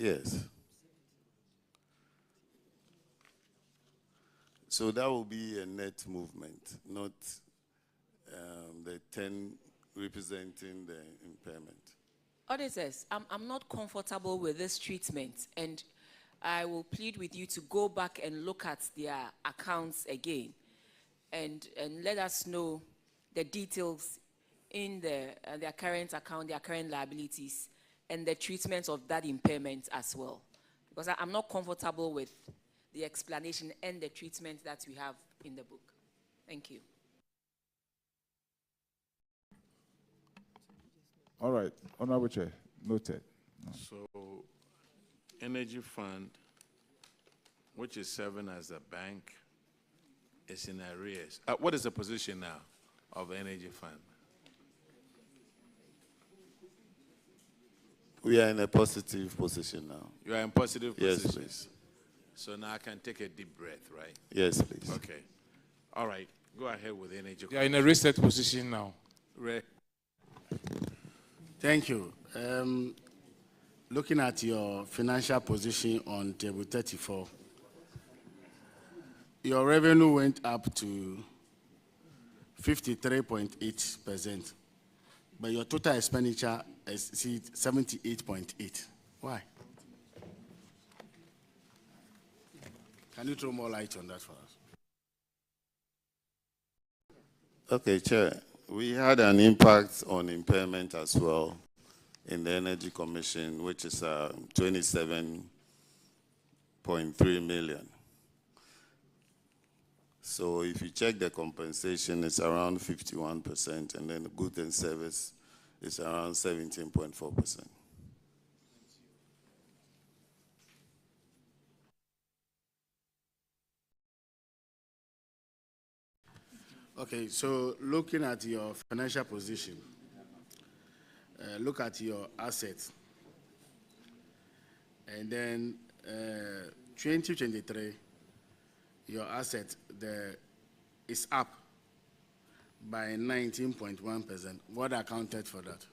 Yes. So that will be a net movement, not the 10 representing the impairment. Auditors, I'm not comfortable with this treatment, and I will plead with you to go back and look at their accounts again and let us know the details in their current account, their current liabilities, and the treatment of that impairment as well. Because I'm not comfortable with the explanation and the treatment that we have in the book. Thank you. All right, Honorable Chair, noted. No. So, Energy Fund, which is serving as a bank, is in arrears. What is the position now of Energy Fund? We are in a positive position now. You are in positive position? Yes, please. So now I can take a deep breath, right? Yes, please. Okay. All right. Go ahead with Energy. You are in a reset position now. Thank you. Looking at your financial position on table 34, your revenue went up to 53.8%, but your total expenditure is 78.8%. Why? Can you throw more light on that for us? Okay, Chair. We had an impact on impairment as well in the Energy Commission, which is 27.3 million. So if you check the compensation, it's around 51%, and then the goods and service is around 17.4%. Okay, so looking at your financial position, look at your assets, and then 2023, your asset is up by 19.1%. What accounted for that?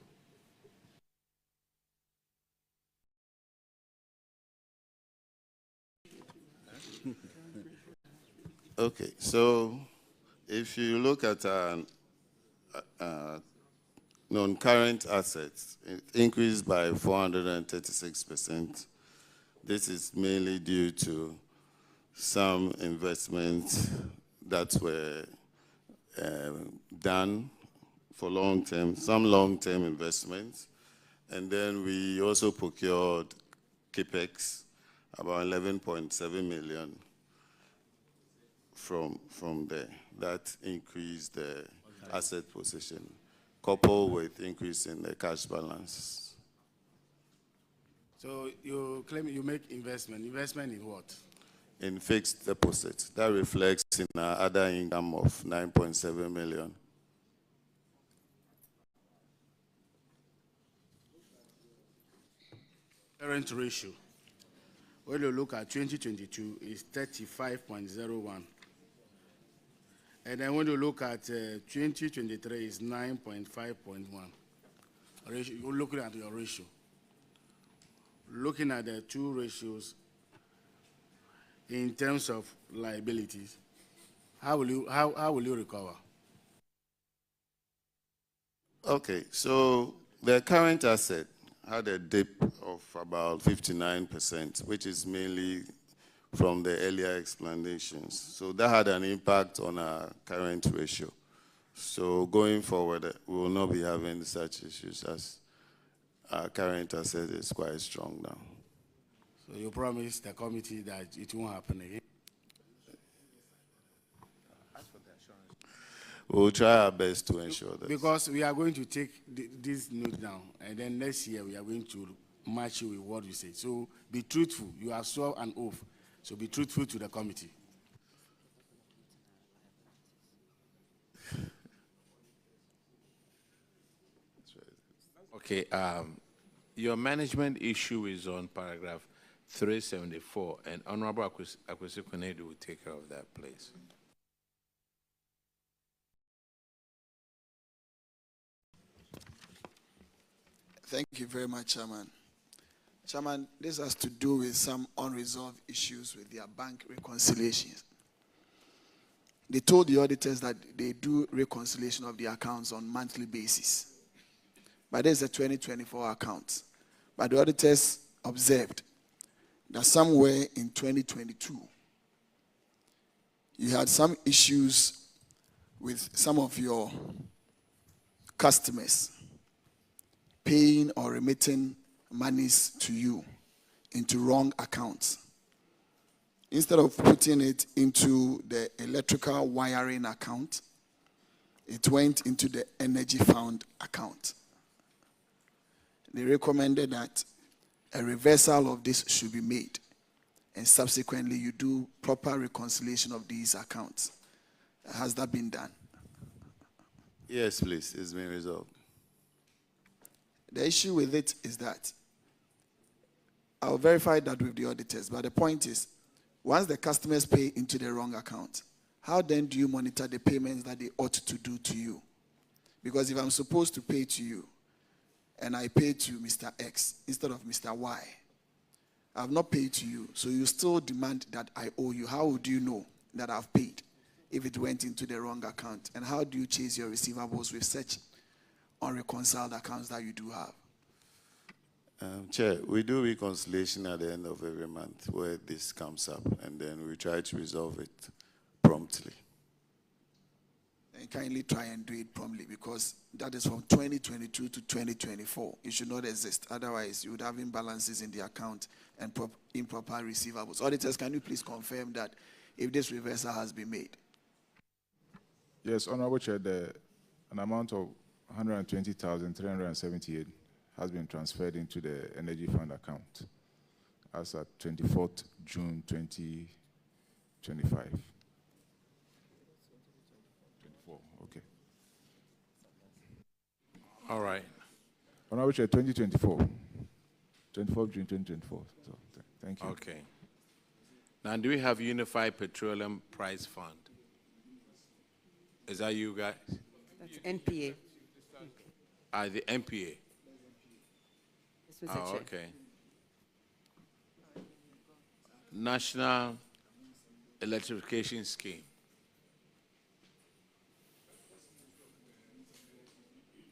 Okay, so if you look at non-current assets, it increased by 436%. This is mainly due to some investments that were done for long-term, some long-term investments. And then we also procured CAPEX, about 11.7 million from there. That increased the asset position, coupled with increase in the cash balance. So you claim you make investment. Investment in what? In fixed deposits. That reflects in our other income of 9.7 million. Current ratio, when you look at 2022, is 35.01. And then when you look at 2023, is 9.5.1. You're looking at your ratio. Looking at the two ratios in terms of liabilities, how will you recover? Okay, so the current asset had a dip of about 59%, which is mainly from the earlier explanations. So that had an impact on our current ratio. So going forward, we will not be having such issues as our current asset is quite strong now. So you promise the committee that it won't happen again? We'll try our best to ensure that. Because we are going to take this note down, and then next year we are going to match you with what you say. So be truthful. You have sworn an oath. So be truthful to the committee. Okay, your management issue is on paragraph 374, and Honorable Akwesi Konadu will take care of that, please. Thank you very much, Chairman. Chairman, this has to do with some unresolved issues with their bank reconciliations. They told the auditors that they do reconciliation of the accounts on monthly basis. But this is a 2024 account. But the auditors observed that somewhere in 2022, you had some issues with some of your customers paying or remitting monies to you into wrong accounts. Instead of putting it into the electrical wiring account, it went into the energy fund account. They recommended that a reversal of this should be made, and subsequently you do proper reconciliation of these accounts. Has that been done? Yes, please. It's been resolved. The issue with it is that I'll verify that with the auditors, but the point is, once the customers pay into the wrong account, how then do you monitor the payments that they ought to do to you? Because if I'm supposed to pay to you, and I pay to Mr. X instead of Mr. Y, I have not paid to you, so you still demand that I owe you. How would you know that I've paid if it went into the wrong account? And how do you chase your receivables with such unreconciled accounts that you do have? Chair, we do reconciliation at the end of every month where this comes up, and then we try to resolve it promptly. And kindly try and do it promptly, because that is from 2022 to 2024. It should not exist. Otherwise, you would have imbalances in the account and improper receivables. Auditors, can you please confirm that if this reversal has been made? Yes, Honorable Chair, an amount of 120,378 has been transferred into the Energy Fund account as at 24th June 2025. 24, okay. All right. Honorable Chair, 2024. 24th June 2024. So, thank you. Okay. Now, do we have Unified Petroleum Price Fund? Is that you guys? That's NPA. The NPA. Yes, Mr. Chair. Okay. National Electrification Scheme.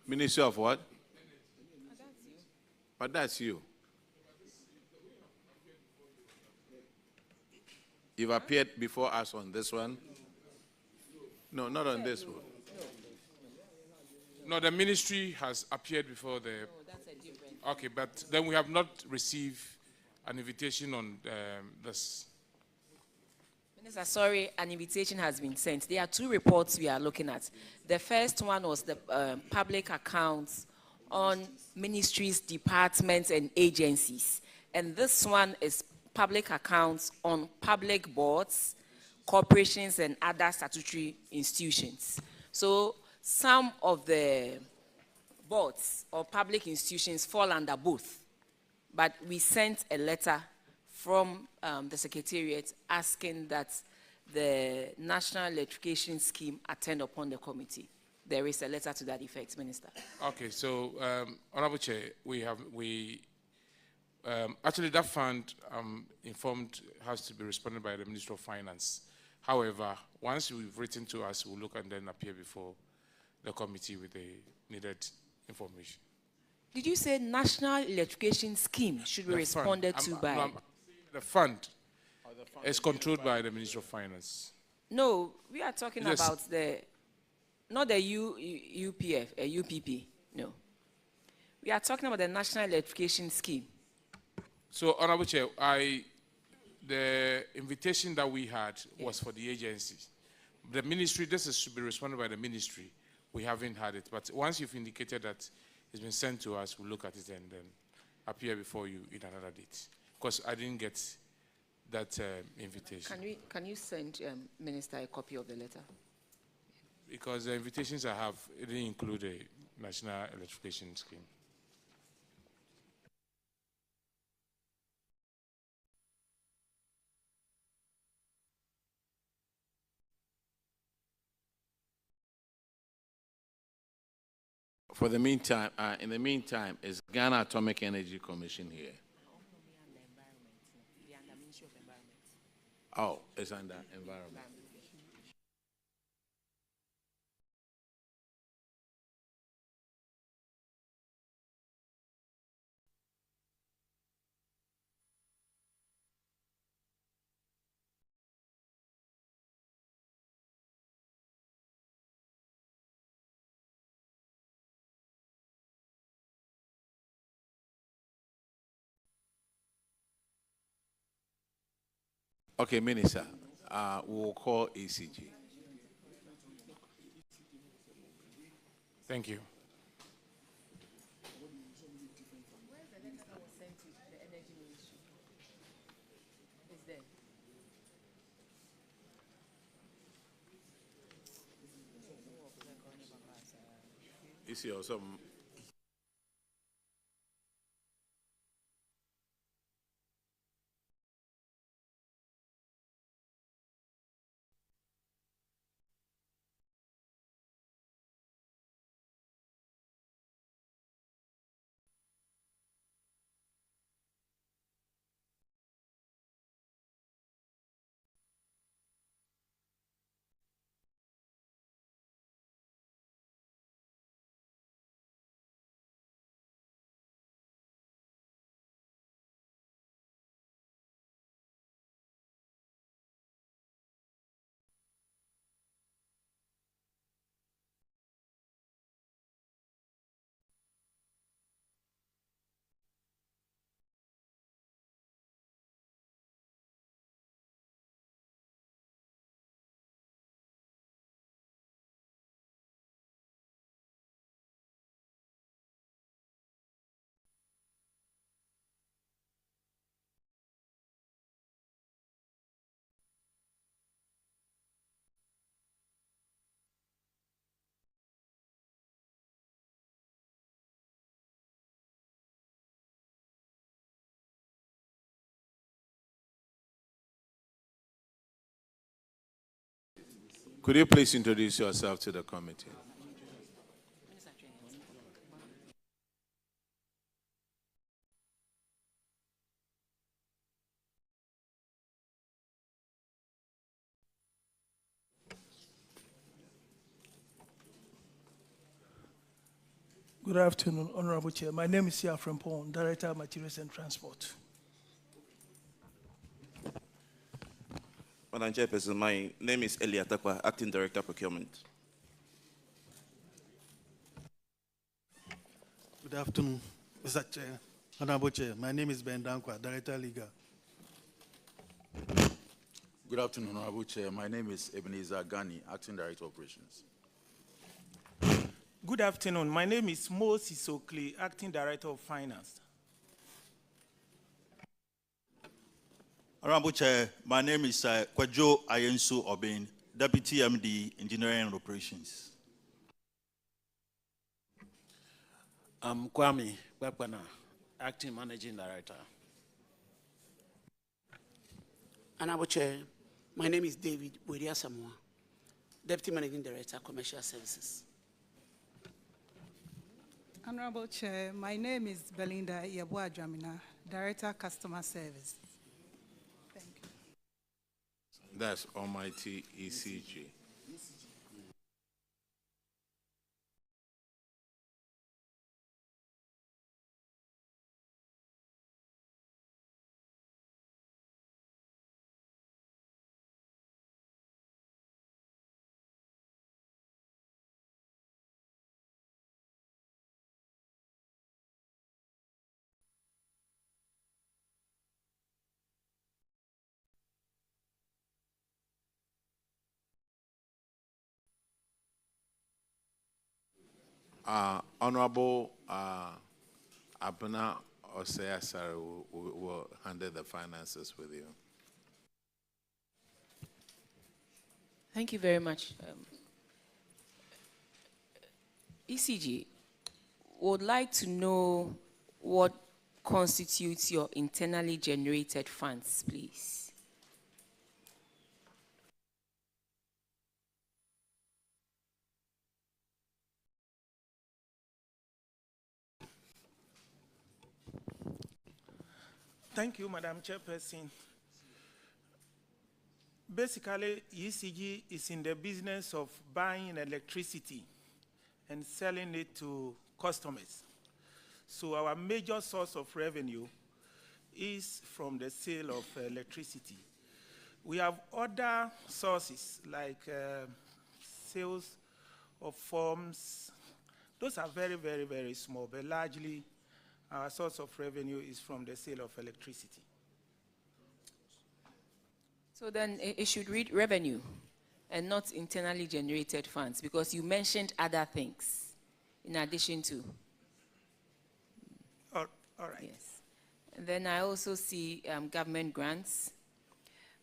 Ministry of what? But that's you. You've appeared before us on this one? No, not on this one. No, the ministry has appeared before the... Oh, that's a different. Okay, but then we have not received an invitation on this. Minister, sorry, an invitation has been sent. There are two reports we are looking at. The first one was the public accounts on ministries, departments, and agencies. And this one is public accounts on public boards, corporations, and other statutory institutions. So some of the boards or public institutions fall under both. But we sent a letter from the Secretariat asking that the National Electrification Scheme attend upon the committee. There is a letter to that effect, Minister. Okay, so, Honorable Chair, actually that fund, informed, has to be responded by the Minister of Finance. However, once you've written to us, we'll look and then appear before the committee with the needed information. Did you say National Electrification Scheme should be responded to by? The fund is controlled by the Minister of Finance. No, we are talking Yes. about not the UPF, UPP, no. We are talking about the National Electrification Scheme. So, Honorable Chair, the invitation that we had was for the agencies. The ministry, should be responded by the ministry. We haven't had it, but once you've indicated that it's been sent to us, we'll look at it and then appear before you in another date. Because I didn't get that invitation. Can you send Minister a copy of the letter? Because the invitations I have, it didn't include a National Electrification Scheme. For the meantime, in the meantime, is Ghana Atomic Energy Commission here? Oh, it's under environment. Okay, Minister, we'll call ECG. Thank you. You see also. Could you please introduce yourself to the committee? Good afternoon, Honorable Chair. My name is Sia Frempong, Director of Materials and Transport. Madam Chairperson, my name is Eli Atakwa, Acting Director Procurement. Good afternoon, Mr. Chair, Honorable Chair. My name is Ben Dankwa, Director Legal. Good afternoon, Honorable Chair. My name is Ebenezer Gani, Acting Director Operations. Good afternoon. My name is Mo Sisokli, Acting Director of Finance. Honorable Chair, my name is Kwajo Ayensu Obin, Deputy MD, Engineering and Operations. I'm Kwame Kwekwana, Acting Managing Director. Honorable Chair, my name is David Bodia Samoa, Deputy Managing Director, Commercial Services. Honorable Chair, my name is Belinda Yabua Dramina, Director, Customer Service. Thank you. That's Almighty ECG. Honorable Abuna Osei-Asare will handle the finances with you. Thank you very much. ECG would like to know what constitutes your internally generated funds, please. Thank you, Madam Chairperson. basically, ECG is in the business of buying electricity and selling it to customers. So our major source of revenue is from the sale of electricity. We have other sources like sales of forms. Those are very, very, very small, but largely our source of revenue is from the sale of electricity. So then it should read revenue and not internally generated funds, because you mentioned other things in addition to. All right. Yes. And then I also see government grants.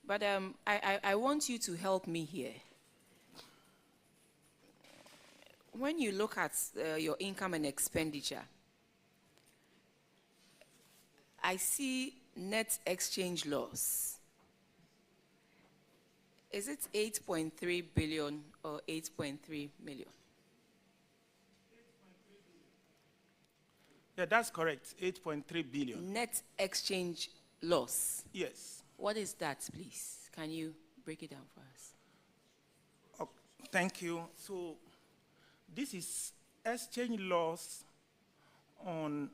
But I want you to help me here. When you look at your income and expenditure, I see net exchange loss. Is it 8.3 billion or 8.3 million? Yeah, that's correct, 8.3 billion. Net exchange loss. Yes. What is that, please? Can you break it down for us? Oh, thank you. So this is exchange loss on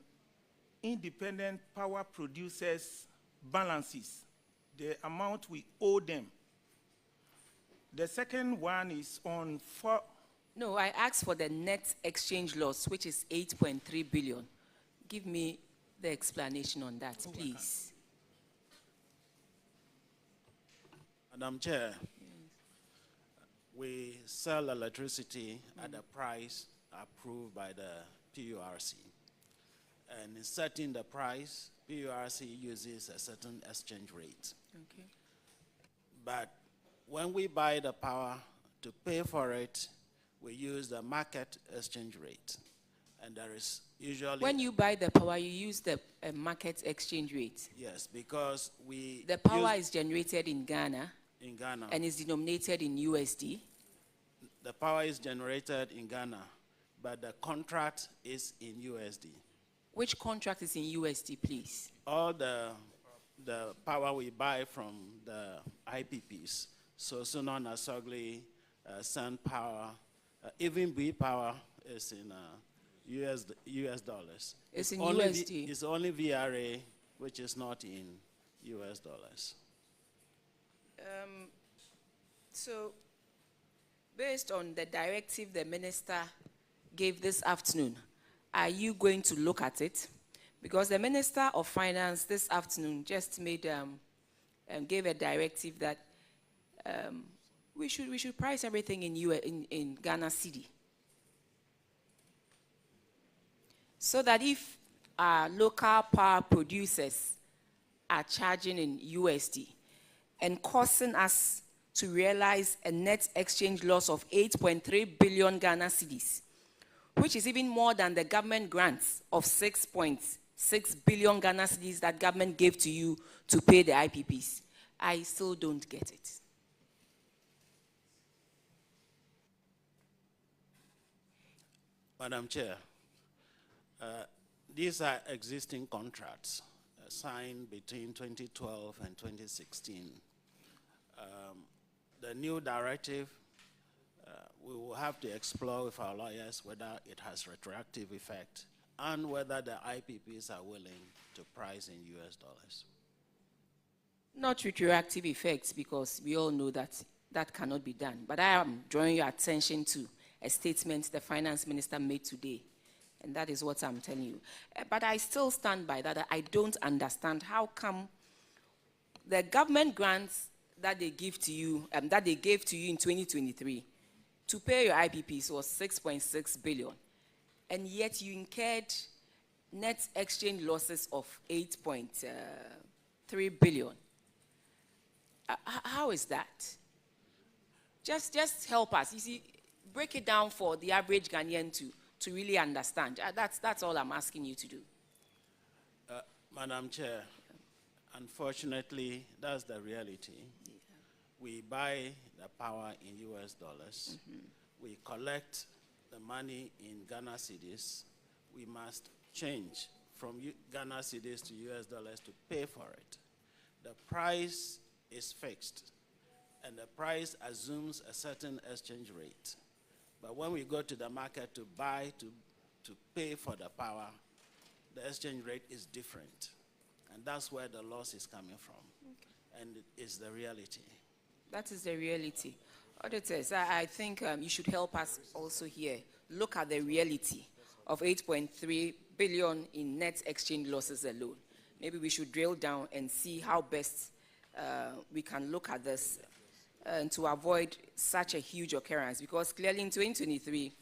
independent power producers' balances, the amount we owe them. The second one is on No, I asked for the net exchange loss, which is 8.3 billion. Give me the explanation on that, please. Madam Chair, we sell electricity at a price approved by the PURC. And in setting the price, PURC uses a certain exchange rate. Okay. But when we buy the power to pay for it, we use the market exchange rate. And there is usually... When you buy the power, you use the market exchange rate? Yes, because we... The power is generated in Ghana? In Ghana. And is denominated in USD? The power is generated in Ghana, but the contract is in USD. Which contract is in USD, please? All the power we buy from the IPPs, so Sunon Asogli, Sun Power, even B Power is in US dollars. It's in only USD. It's only VRA, which is not in US dollars. So, based on the directive the minister gave this afternoon, are you going to look at it? Because the Minister of Finance this afternoon just made gave a directive that we should price everything in Ghana cedi, so that if our local power producers are charging in USD and causing us to realize a net exchange loss of 8.3 billion Ghana cedis, which is even more than the government grants of 6.6 billion Ghana cedis that government gave to you to pay the IPPs. I still don't get it. Madam Chair, these are existing contracts signed between 2012 and 2016. The new directive, we will have to explore with our lawyers whether it has retroactive effect and whether the IPPs are willing to price in US dollars. Not retroactive effects, because we all know that that cannot be done. But I am drawing your attention to a statement the finance minister made today, and that is what I'm telling you. But I still stand by that. I don't understand how come the government grants that they give to you, that they gave to you in 2023 to pay your IPPs was 6.6 billion, and yet you incurred net exchange losses of 8.3 billion. How is that? Just help us. You see, break it down for the average Ghanaian to really understand. That's all I'm asking you to do. Madam Chair, unfortunately, that's the reality. Yeah. We buy the power in US dollars. We collect the money in Ghana cedis. We must change from Ghana cedis to US dollars to pay for it. The price is fixed. and the price assumes a certain exchange rate. But when we go to the market to buy, to pay for the power, the exchange rate is different. And that's where the loss is coming from. Okay. And it is the reality. That is the reality. Auditors, I think you should help us also here. Look at the reality of 8.3 billion in net exchange losses alone. Maybe we should drill down and see how best we can look at this to avoid such a huge occurrence, because clearly in 2023,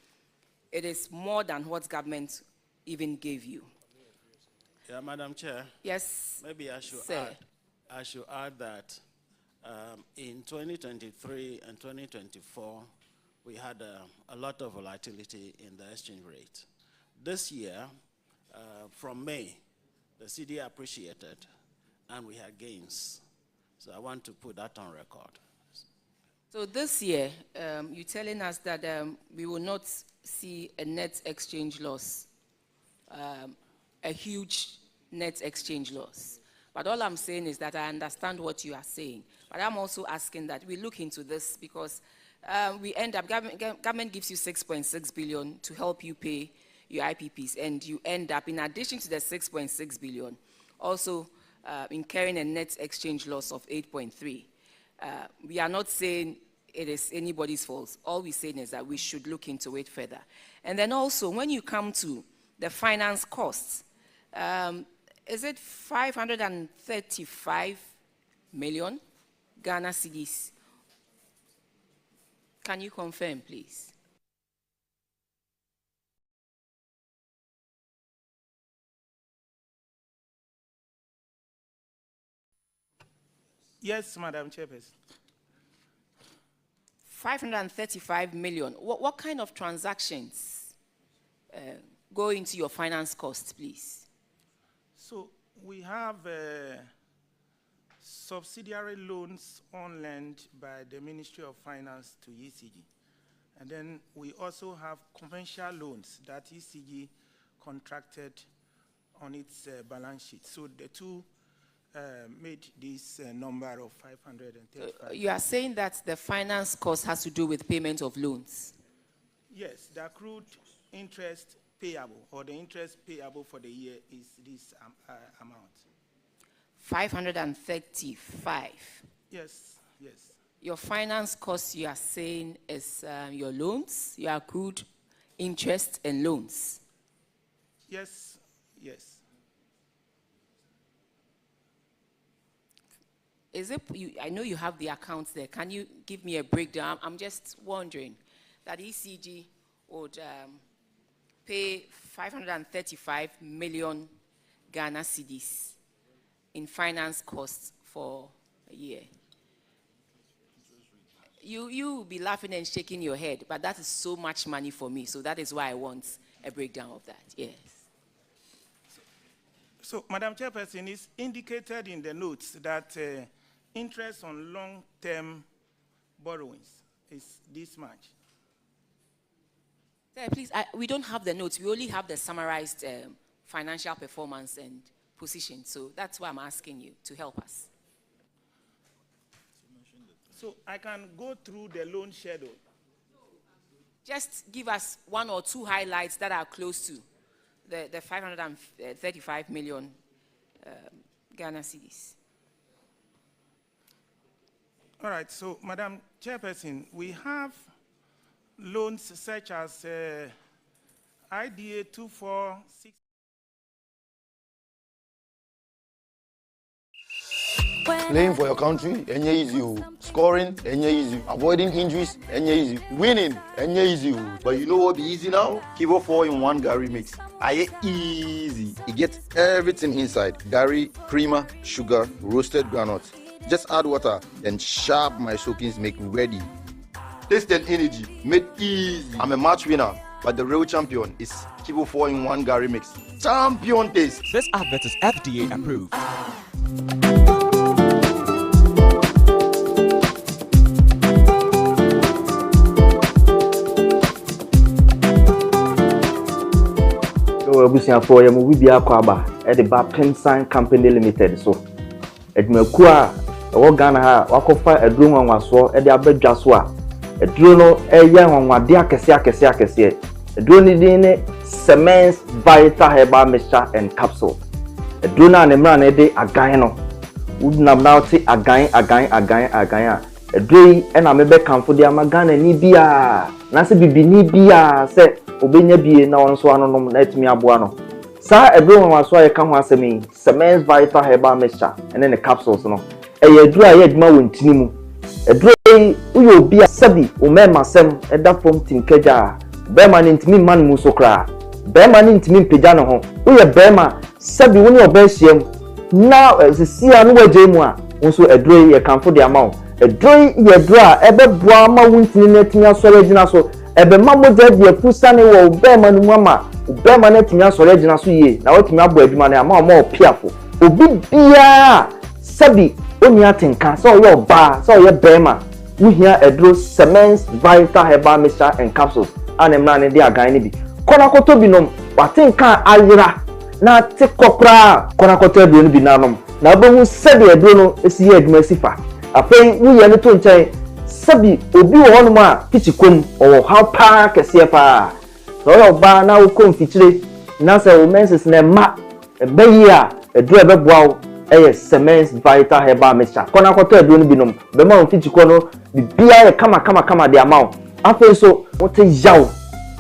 it is more than what government even gave you. Yeah, Madam Chair. Yes, maybe I should sir. I should add that in 2023 and 2024, we had a lot of volatility in the exchange rate. This year, from May, the CD appreciated, and we had gains. So I want to put that on record. So this year, you're telling us that we will not see a net exchange loss, a huge net exchange loss. But all I'm saying is that I understand what you are saying. But I'm also asking that we look into this, because we end up, government gives you 6.6 billion to help you pay your IPPs, and you end up, in addition to the 6.6 billion, also incurring a net exchange loss of 8.3. We are not saying it is anybody's fault. All we're saying is that we should look into it further. And then also, when you come to the finance costs, is it 535 million Ghana cedis? Can you confirm, please? Yes, Madam Chairperson. 535 million. What kind of transactions go into your finance costs, please? So we have subsidiary loans on lent by the Ministry of Finance to ECG. And then we also have conventional loans that ECG contracted on its balance sheet. So the two made this number of 535. You are saying that the finance cost has to do with payment of loans? Yes, the accrued interest payable, or the interest payable for the year, is this amount. 535. Yes, yes. Your finance cost, you are saying, is your loans, your accrued interest and loans? Yes, yes. Is it, I know you have the accounts there. Can you give me a breakdown? I'm just wondering that ECG would pay 535 million Ghana cedis in finance costs for a year. You will be laughing and shaking your head, but that is so much money for me. So that is why I want a breakdown of that. Yes. So Madam Chairperson, it's indicated in the notes that interest on long-term borrowings is this much. Sir, please, we don't have the notes. We only have the summarized financial performance and position. So that's why I'm asking you to help us. So I can go through the loan schedule. Just give us one or two highlights that are close to the 535 million Ghana cedis. All right, so Madam Chairperson, we have loans such as IDA 246. Playing for your country, enye easy. Scoring, enye easy. Avoiding injuries, enye easy. Winning, enye easy. But you know what be easy now? Kivo 4-in-1 Gary mix. Aye easy. It gets everything inside. Gary, creamer, sugar, roasted groundnuts. Just add water, then sharp my soakings make ready. Taste and energy, made easy. I'm a match winner, but the real champion is Kivo 4-in-1 Gary mix. Champion taste. This advert is FDA approved. Abusiafo ya mu bibia akwa aba e de ba Pensign Company Limited so edwumaku a ɛwɔ Ghana ha wakɔfa aduro nwanwasoɔ ɛde abɛdwa so a aduro no ɛyɛ nwanwade akɛseɛ aduro no din ne Semence Vital Herbal Mixture and Capsule aduro no a ne mmara no de agan no wonam na wote agan a aduro yi ɛna mebɛkamfo de ama Ghana ni bia na sɛ bibini bia sɛ obenya bie na ɔno so anonom na atumi aboa no saa aduro nwanwasoɔ a yɛka ho asɛm yi Semence Vital Herbal Mixture ɛne ne capsules no ɛyɛ aduro a yɛ adwuma wɔ ntini mu aduro yi woyɛ obi a sɛbi omɛma sɛm ɛda fam tinkagya bɛrima ne ntimi mma no mu so koraa bɛrima ne ntimi mpagya ne ho woyɛ bɛrima sɛbi wo ne ɔbɛ ahyiam na sisia no wagye mu a nso aduro yi yɛkamfo de ama wo aduro yi yɛ aduro a ɛbɛboa ama wo ntini no atumi asɔre agyina so ɛbɛma mogya de afusane wɔ wo bɛrima no mu ama wo bɛrima no atumi asɔre agyina so yie na watumi abɔ adwuma no ama ɔma ɔpiafo obi biara sɛbi oni atenka sɛ ɔyɛ ɔbaa sɛ ɔyɛ bɛrima wohia aduro Semence Vital Herbal Mixture and Capsules ana mmra ne de agan ne bi konakoto binom watenka ayera na te kokra konakoto aduro no bi nanom na obehu sɛbi aduro no esi yɛ adwuma sifa afei woyɛ ne to nkyɛn sɛbi obi wɔ hɔnom a kichikom ɔwɔ ha paa kɛseɛ paa sɛ ɔyɛ ɔbaa na wokɔ mfikyire na sɛ wo menses na ɛma ɛbɛyi a aduro ɛbɛboa wo ɛyɛ Semence Vital Herbal Mixture konakoto aduro no binom bɛma wo mfikyikɔ no bibia yɛ kama de ama wo afei so wote yaw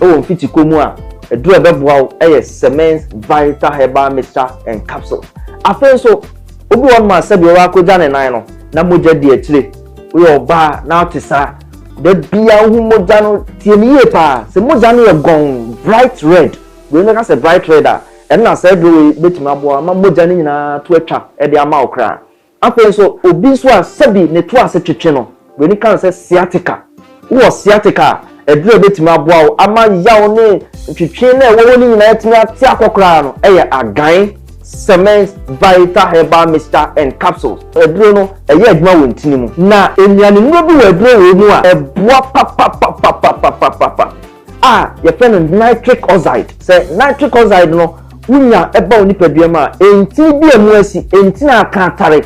ɛwɔ mfikyikɔ mu a aduro ɛbɛboa wo ɛyɛ Semence Vital Herbal Mixture and Capsules afei so obi wɔ ma sɛbi ɔwɔ akɔgya ne nan no na mogya di akyire woyɛ ɔbaa na wote saa da bia wo mogya no tie ne yie paa sɛ mogya no yɛ gɔn bright red wei no ka sɛ bright red a ɛna sɛ aduro betumi aboa ama mogya no nyinaa to atwa ɛde ama wo kraa afei so obi nso a sɛbi ne to ase twetwe no wei no ka sɛ sciatica wo sciatica aduro betumi aboa wo ama yaw ne twetwe na ɛwɔ wo nyinaa atumi ate akɔkora no ɛyɛ agan Semence Vital Herbal Mixture and Capsules aduro no ɛyɛ adwuma wɔ ntini mu na enuane nnuro bi wɔ aduro wɔ mu a ɛboa papapapapapapa a yɛfrɛ no nitric oxide sɛ nitric oxide no wunya ɛba wo nipadua mu a enti bi emu asi enti na aka atare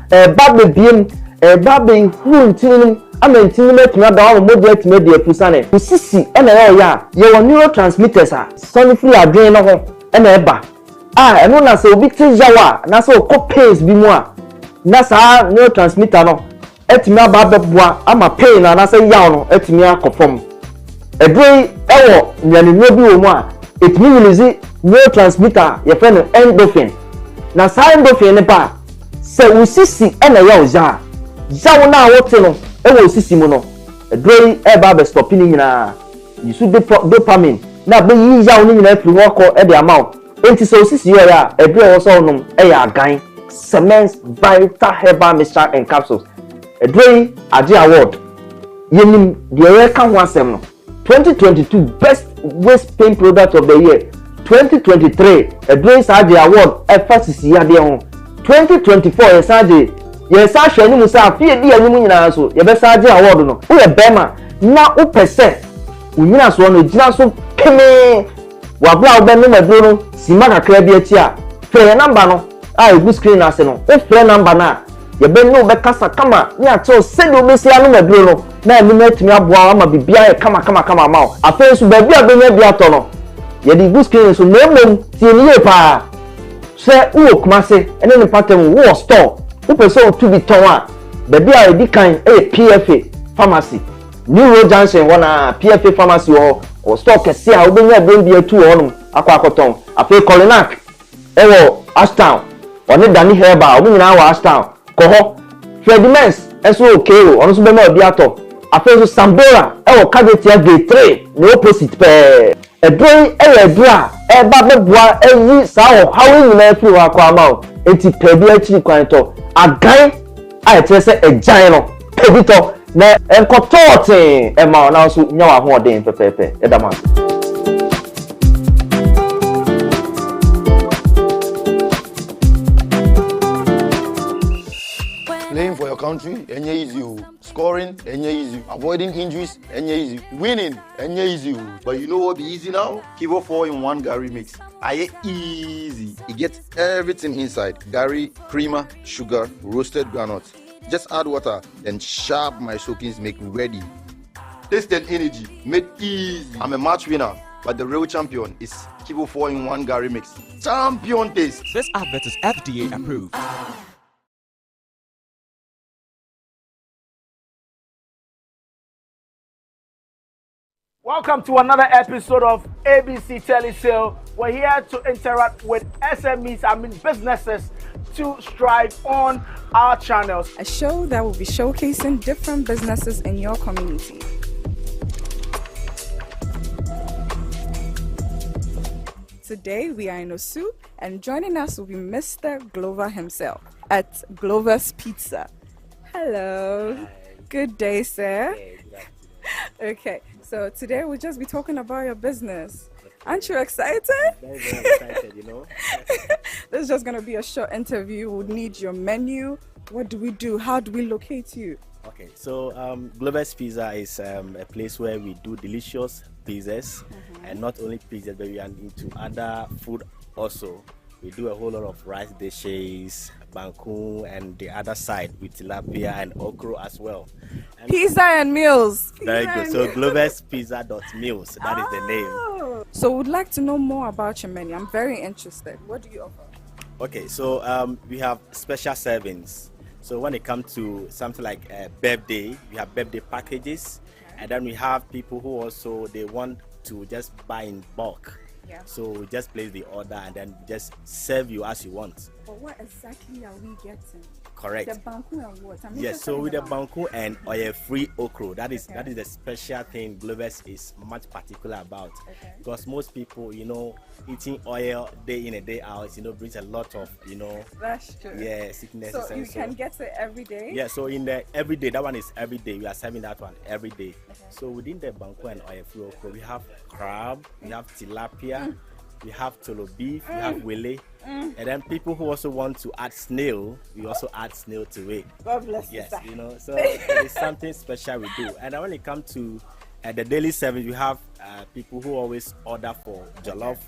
ɛba bebiem ɛba behuru ntini no ama ntini no atumi ada wo mogya atumi de afusane usisi ɛna ɛyɛ a yɛwɔ neurotransmitters a sɔnefiri adwene no ho ɛna ɛba ɛno na sɛ obi te yawa na sɛ okɔ pains bi mu a na saa neurotransmitter no atumi aba abɛboa ama pain na sɛ yaw no atumi akɔ fam aduro yi ɛwɔ nyanenua bi wɔ mu a etumi release neurotransmitter yɛfrɛ no endorphin na saa endorphin ne ba sɛ usisi ɛna yaw yaw na wote no ɛwɔ usisi mu no aduro yi ɛba abɛ stop ne nyinaa yisu dopamine na bɛyi yaw ne nyinaa firi hɔ kɔ ɛde ama wo enti sɛ osisi yɛ a aduro ɛwɔ sɛ wonom ɛyɛ agan Semence Vital Herbal Mixture and Capsules aduro yi agye award yɛnim deɛ yɛka ho asɛm no 2022 Best Waist Pain Product of the Year 2023 aduro yi saa agye award ɛfa sisi yadeɛ ho 2024 yɛsa agye yɛsa ahwɛ anim sɛ afei di anim nyinaa so yɛbɛsa agye award no woyɛ bɛrima na wopɛ sɛ wonyina soɔ no gyina so kemee wabla wobɛnom aduro no sima kakra bi akyi a frɛ yɛ number no a egu screen ase no wofrɛ number no a yɛbɛne wobɛkasa kama ne akyɛw sɛdeɛ wobɛsi anom aduro no na anim atumi aboa ama bibia yɛ kama ama wo afei nso baabi a bɛnya bi atɔ no yɛde egu screen so na mmom tie ne yie paa sɛ wowɔ Kumase ɛne ne patam wowɔ store wopɛ sɛ wotu bi tɔn a baabi a yɛdi kan ɛyɛ PFA Pharmacy New Road Junction hɔ na PFA Pharmacy wɔ store kɛse a wobɛnya aduro bi atu hɔ nom akɔtɔn afei Colinac ɛwɔ Ashtown ɔne Dani Herbal ɔmo nyinaa wɔ Ashtown kɔ hɔ Fredimens ɛso okeo ɔno nso bɛma obi atɔ afei nso Sambora ɛwɔ Kadetia Gate 3 ne opposite pɛɛ aduro yi ɛyɛ aduro a ɛba bɛboa ɛyi saa ɔhaw nyinaa firi hɔ akɔ ama wo enti pɛ bi akyiri kwan tɔ agan a ɛkyerɛ sɛ agyan no pɛ bi tɔ na nkɔtɔɔten ɛma wo na nso nya wɔ ahoɔden pɛpɛɛpɛ ɛda ma Playing for your country, enye easy. Scoring, enye easy. Avoiding injuries, enye easy. Winning, enye easy. But you know what be easy now? Kivo 4-in-1 Gary mix. Aye easy. It gets everything inside. Gary, creamer, sugar, roasted granules. Just add water, then sharp my soakings make ready. Taste and energy, made easy. I'm a match winner, but the real champion is Kivo 4-in-1 Gary Mix. Champion taste. This advert is FDA approved. Welcome to another episode of ABC Telesale. We're here to interact with SMEs, businesses, to strive on our channels. A show that will be showcasing different businesses in your community. Today we are in Osu, and joining us will be Mr. Glover himself at Glover's Pizza. Hello. Hi. Good day, sir. Hey, good afternoon. Okay, so today we'll just be talking about your business. Aren't you excited? Very, very excited, you know. This is just going to be a short interview. We'll need your menu. What do we do? How do we locate you? Okay, so Glover's Pizza is a place where we do delicious pizzas, and not only pizzas, but we are into other food also. We do a whole lot of rice dishes, banku, and the other side with tilapia and okra as well. And Pizza and meals. Very good. So gloverspizza.meals, that is the name. So we'd like to know more about your menu. I'm very interested. What do you offer? Okay, so we have special servings. So when it comes to something like a birthday, we have birthday packages, and then we have people who also they want to just buy in bulk. Yeah. So we just place the order and then just serve you as you want. But what exactly are we getting? Correct. The banku and what? Yes, so with the banku and oil-free okra, that is the special thing Glover's is much particular about. Okay. Because most people, you know, eating oil day in and day out, you know, brings a lot of, you know, That's true. Yeah, sicknesses. So and you can get it every day? Yeah, so in the everyday, that one is every day. We are serving that one every day. So within the banku and oil-free okra, we have crab, we have tilapia, we have tolo beef, we have wele, and then people who also want to add snail, we also add snail to it. God bless you. Yes, you know, so it's something special we do. And then when it comes to the daily service, we have people who always order for jollof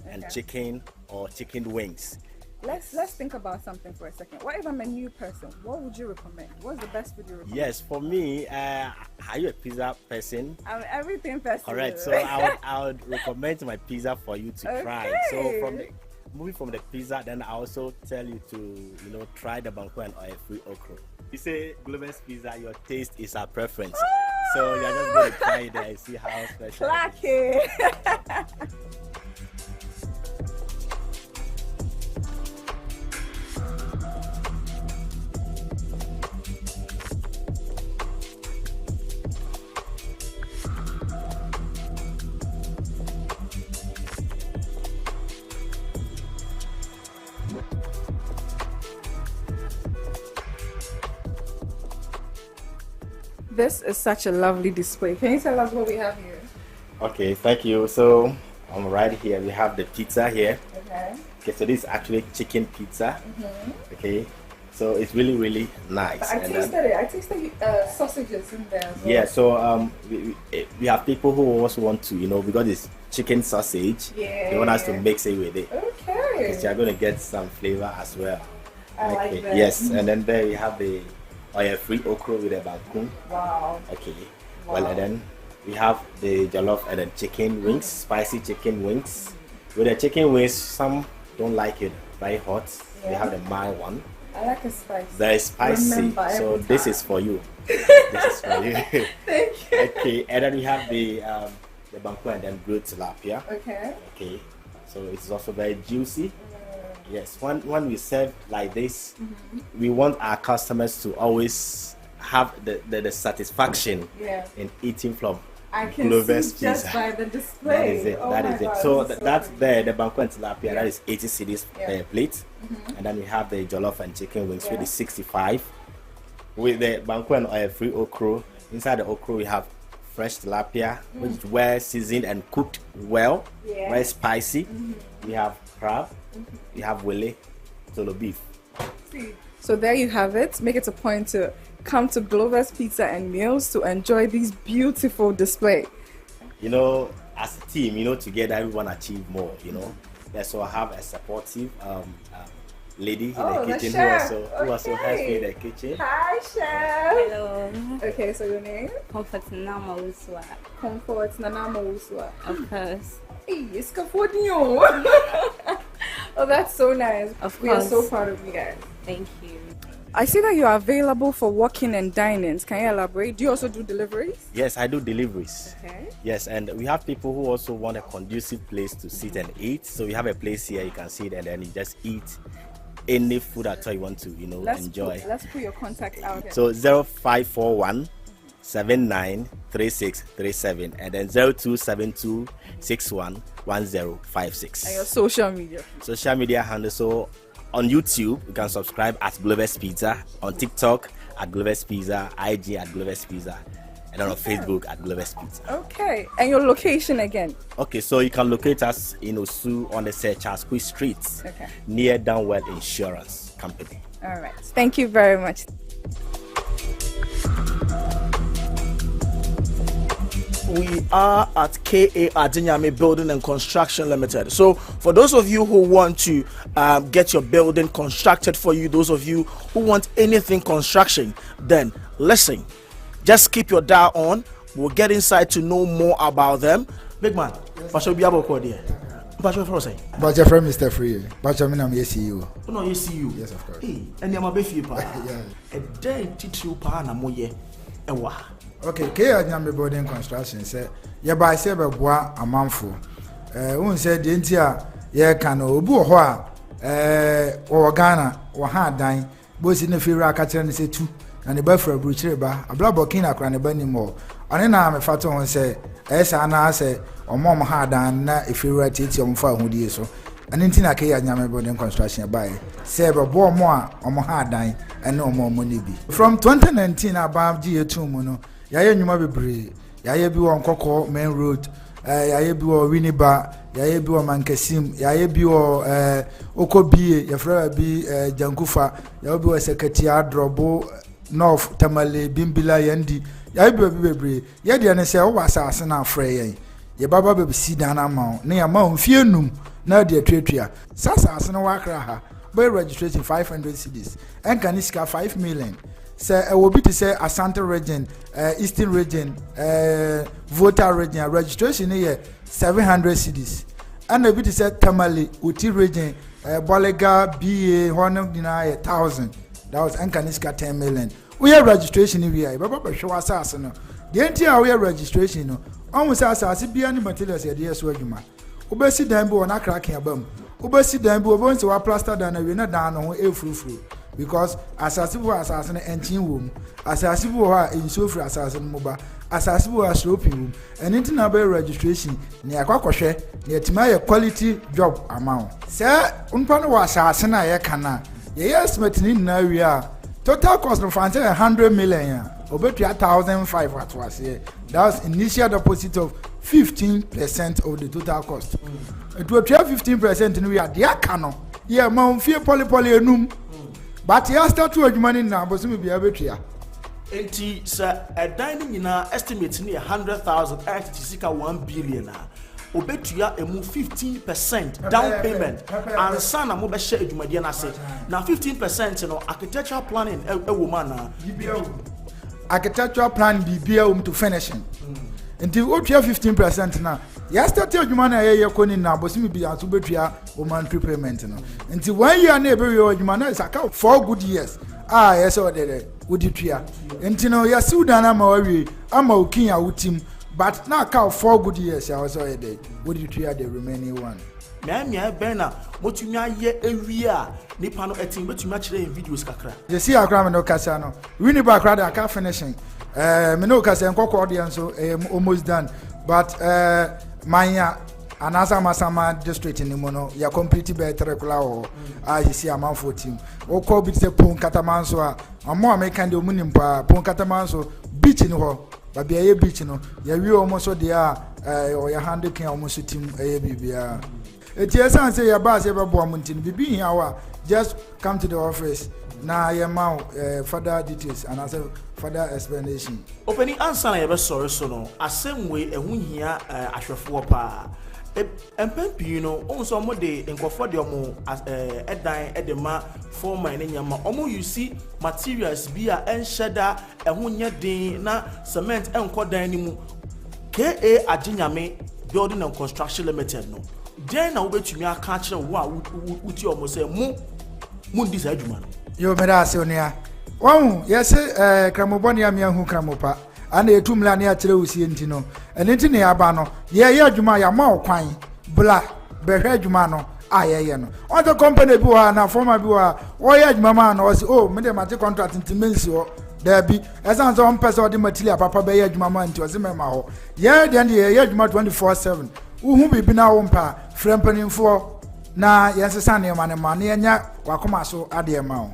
and chicken or chicken wings. Let's think about something for a second. What if I'm a new person? What would you recommend? What's the best food you recommend? Yes, for me, are you a pizza person? I'm everything person. All right, so I would recommend my pizza for you to try. So moving from the pizza, then I also tell you to, you know, try the banku and oil-free okra. You say Glover's Pizza, your taste is our preference. So you're just going to try it and see how special it is. This is such a lovely display. Can you tell us what we have here? Okay, thank you. So right here, we have the pizza here. Okay. Okay, so this is actually chicken pizza. Okay, so it's really, really nice. But I tasted it. I tasted sausages in there as well. Yeah, so we have people who also want to, you know, because it's chicken sausage, they want us to mix it with it. Okay. So you're going to get some flavor as well. I like that. Yes, and then there we have the oil-free okra with the banku. Wow. Okay. Wow. Well, and then we have the jollof and then chicken wings, spicy chicken wings. With the chicken wings, some don't like it very hot. We have the mild one. I like it spicy. Very spicy. Remember So every this time. is for you. This is for you. Thank you. Okay, and then we have the banku and then grilled tilapia. Okay. Okay. So it's also very juicy. Yes, when we serve like this, we want our customers to always have the satisfaction in eating from I can Glover's see just Pizza. by the display. That is it. Oh that my is it. God, So this is that's good. there, the banku and tilapia. Yeah. That is 80 cedis per plate, and then we have the jollof and chicken wings with the 65. With the banku and oil-free okra, inside the okra we have fresh tilapia, which is well seasoned and cooked well, very spicy. We have crab, we have wele, tolo beef. So there you have it. Make it a point to come to Glover's Pizza and Meals to enjoy this beautiful display. You know, as a team, you know, together everyone achieve more, you know. Yeah, so I have a supportive lady in Oh, the the kitchen chef. who also helps me in the kitchen. Hi, chef. Hello. Okay, so your name? Comfort Nama Uswa. Comfort Nanama Uswa. Of course. Hey, it's Kafodinho. Oh, that's so nice. Of We are course. so proud of you guys. Thank you. I see that you are available for walk-in and dine-ins. Can you elaborate? Do you also do deliveries? Yes, I do deliveries. Okay. Yes, and we have people who also want a conducive place to sit and eat. So we have a place here you can sit and then you just eat any food at all you want to, enjoy. Let's put your contact out here. So 0541 793637 and then 0272 611056. And your social media. Social media handle. So on YouTube, you can subscribe at Glover's Pizza. On TikTok at Glover's Pizza, IG at Glover's Pizza, and then on Facebook at Glover's Pizza. Okay. And your location again? Okay, so you can locate us in Osu on the Charles Quay Street, Okay. near Downwell Insurance Company. All right. Thank you very much. We are at KA Adinyame Building and Construction Limited. So for those of you who want to get your building constructed for you, those of you who want anything construction, then listen, just keep your dial on. We'll get inside to know more about them. Big man, what should be able to do? What should I say? But your friend Mr. Free, but I mean I'm ECU. Oh no, ECU. Yes, of course. Hey, and you're my baby pa. Yeah. A day teach you pa na moye. Ewa. Okay, KA Adinyame Building Construction say ye buy say be boa amanfo. Won say de ntia ye kan obu ho a o Ghana o ha dan bo si ne fira aka kire ne se tu na ne ba fra bruchire ba abla bokin akra ne ba ni mo ane na me fato ho say esa na say omom ha dan na efira titi omfa ahudie so ane ntina KA Adinyame Building Construction buy say be bo mo a omo ha dan ene omo mo ne bi from 2019 above GA2 mu no yaye nyuma bebre yaye bi won Nkoko main road yaye bi wo Winiba yaye bi wo Mankasim yaye bi wo Okobie yefra bi Jankufa yaye bi wo Sekatia Drobo North Tamale Bimbila Yandi yaye bi bebre ye de ne se wo asase na afre yen ye baba be si dan na ma ne ya ma mfie num na de atwatwa sasa asase no wakra ha by registration 500 cedis enkanisika 5 million. Say will be to say Asante region, Eastern region, Volta region registration here 700 cedis. And will be to say Tamale, Uti region, Bolega, BA, Honam deny 1,000. That was Ankaniska 10 million. We have registration here. Baba show us no. The entire we have registration no. Almost as be any materials here. Yes, where you man. Ubesi dambu wana cracking abam. Ubesi dambu obon se wa plaster dan na we na dan no e frufru. Because asasibu asasene enchin wom asasibu ha insofri asasene moba asasibu asropi wom anything about registration ne akwakohwe ne etima ye quality job amount say unpa no asasene na ye kana ye estimate ni na wi a total cost of 100 million obetu 1,500 what was here. That's initial deposit of 15% of the total cost. It will 15% in we are the akano yeah ma fie poly enum. But you start to money now, but some be able to. Enti sir, a dining in our estimate near 100,000 at Tisika 1 billion. Obetuya a move 15% down payment and sana mo be share edumadiana say. Now 15% architectural planning a woman architectural plan BBA to finishing. Until what you have 15% now. You start to man a year coning now, but some be as Ubetia woman prepayment. Until 1 year neighbor your man is account 4 good years. Ah, yes, or the would you tria? Until you Sudan, I'm a king out team, but now count 4 good years. I was already would you tria the remaining one. Mia Bena, what you ye a year, Nipano eating, but you match in videos kakra. You see, a gram no Casano. Winiba crowd, I can't finishing. Minokas and Coco audience, so almost done. But Maya Anasa Masama district in the mono, ya complete better claw, I see a man for team. O call bit the Pon Catamanso, a more American Domunimpa, Pon Catamanso, beach in her, but be a beach, ya you almost so they are, or your hand can almost team a BBR. It is and say your boss ever bombing, be being our just come to the office. Now, your mouth, further details and as a further explanation. Opening answer, I ever saw so no. A same way a win here, Ashrafu pa. mpempi you know also mo de nkofo de omo edan edema form mine nyama omo you see materials bi a ensheda ehun nya din na cement enko dan ni mu KA Ajinyame Building and Construction Limited no den na wobetumi aka kire wo a wuti omo say mu ndi sa adwuma no yo mera ase onia won yes kramobone amia hu kramopa ana etumla na ya kire wusie nti no ene nti ne aba no ye adwuma ya ma okwan bla behwe adwuma no ayeye no on the company bi wa na former bi wa wo ye adwuma ma no say oh me de mate contract nti mensi ho there be esan so on person the material papa be ye adwuma ma nti o se mema ho ye de ye adwuma 24/7 uhu bibi na wo mpa frempanimfo na yensesa ne ma ne ma ne nya wakoma so ade ma ho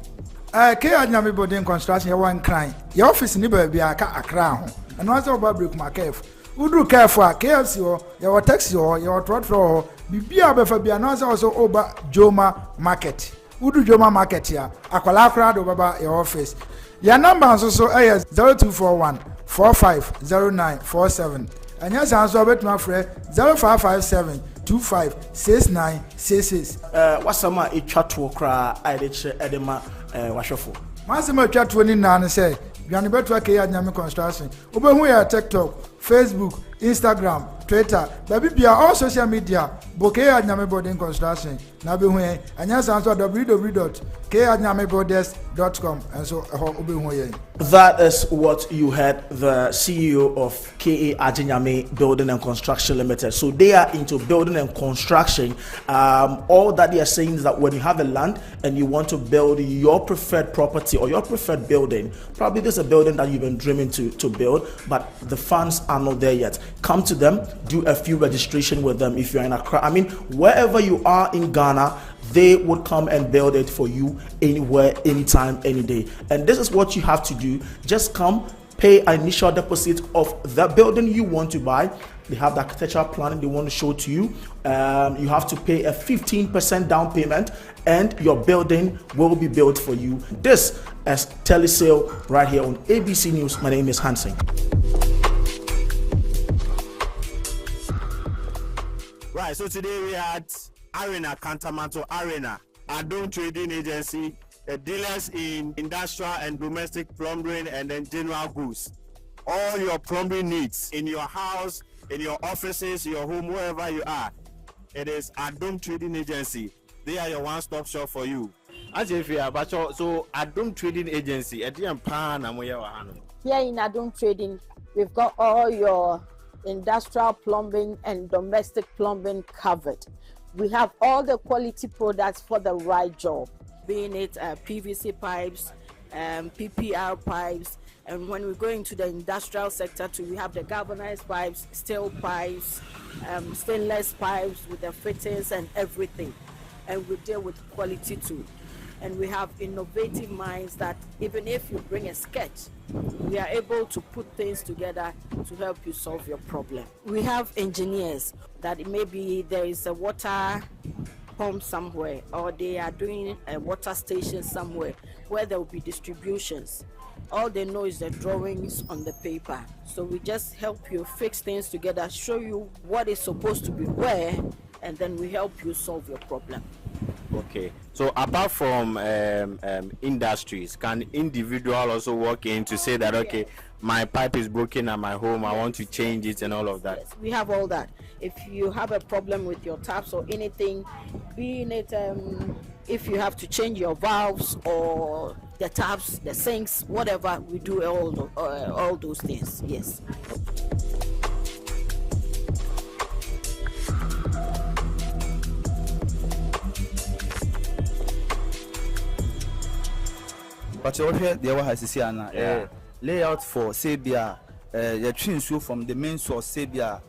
K Ajinyame Building Construction ye wan kran ye office ni ba bia aka akra ho eno ase oba break ma kef udru kef a KFC ho ye wo taxi ho ye wo trot ho bibia be fa bia no ase also oba Joma Market udru Joma Market ya akwala akra do baba ye office ya number so 0241 450947 anya san so betuma frɛ 0557 256966 wasama etwa to kra a de kire edema wahwefo masema etwa to ni na ne sɛ Dwane betu K Ajinyame Construction obehu ya TikTok, Facebook, Instagram, Twitter, baby bia all social media bo K Ajinyame Building Construction na behu anya san so www.kajinyameborders.com and so obehu ye. That is what you heard the CEO of KA Ajinyame Building and Construction Limited. So they are into building and construction. All that they are saying is that when you have a land and you want to build your preferred property or your preferred building, probably there's a building that you've been dreaming to build, but the funds are not there yet. Come to them, do a few registration with them if you're in Accra. I mean, wherever you are in Ghana, they would come and build it for you anywhere, anytime, any day. And this is what you have to do. Just come, pay an initial deposit of the building you want to buy. They have the architectural plan they want to show to you. You have to pay a 15% down payment and your building will be built for you. This is Telesale right here on ABC News. My name is Hansen. Right, so today we had Arena, Cantamanto Arena, Adum Trading Agency, dealers in industrial and domestic plumbing and then general goods. All your plumbing needs in your house, in your offices, your home, wherever you are. It is Adum Trading Agency. They are your one-stop shop for you. As if you are, so Adum Trading Agency, here in Adum Trading, we've got all your industrial plumbing and domestic plumbing covered. We have all the quality products for the right job, being it PVC pipes, PPR pipes, and when we go into the industrial sector too, we have the galvanized pipes, steel pipes, stainless pipes with the fittings and everything. And we deal with quality too. And we have innovative minds that even if you bring a sketch, we are able to put things together to help you solve your problem. We have engineers that maybe there is a water pump somewhere or they are doing a water station somewhere where there will be distributions. All they know is the drawings on the paper. So we just help you fix things together, show you what is supposed to be where, and then we help you solve your problem. Okay, so apart from industries, can individual also walk in to say that, okay, my pipe is broken at my home, I want to change it and all of that? Yes, we have all that. If you have a problem with your taps or anything, being it if you have to change your valves or the taps, the sinks, whatever, we do all those things, yes. But you hear the Wahasisiana layout for Sabia, the train from the main source Sabia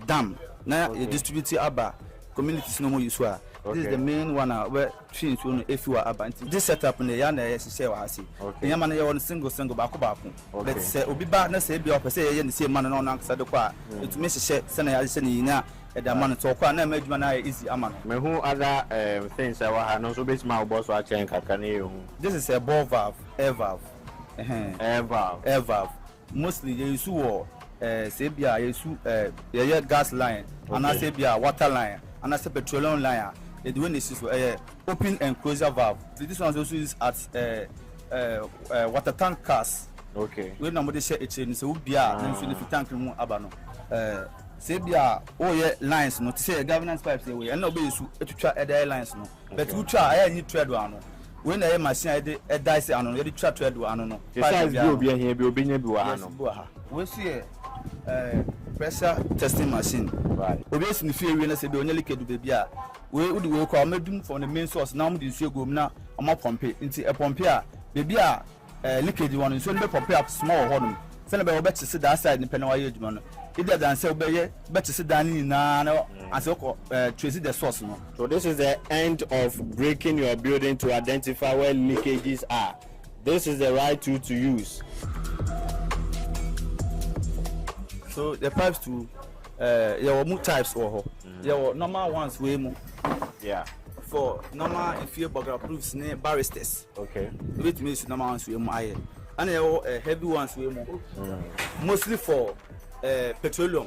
dam. Now you distribute Abba communities no more use. This is the main one where trains if you are about this setup in the Yana Sisi. The Yaman on single baku. Let's say Obiba Sabia per se and the same man on Sadokwa. It makes a Senna Senina. The man talk and make man easy aman. Who other things I was not so base my boss watching. This is a ball valve, air valve. Air valve. Mostly they use say be a yesu gas line and I say be a water line and I say petroleum line they do this is open and closure valve. This one also is at water tank cars. Okay. We no dey share it so be a nso the tank mu aba no say be a lines no to say governance pipes dey we and no be issue etwa lines no but we twa aye ni trade one no when na machine dey dice ano no dey twa trade one no the size bi obi here bi obi nya bi wa no we see pressure testing machine right obi esi ni fie we na say be onye leakage be a we udi we kwa medum from the main source na mo dey nsuo go na o pompe nti e pompe a be a leakage one nsuo no be pompe up small ho no say na be we bet sit that side ni pe na wa ye adwuma no either than say we bet sit down ni na na as we trace the source no. So this is the end of breaking your building to identify where leakages are. This is the right tool to use. So the pipes to there were more types or there were normal ones way more. Yeah. For normal if you burger proofs ne barristers. Okay. Which means normal ones way more higher. And there were heavy ones way more. Mostly for petroleum.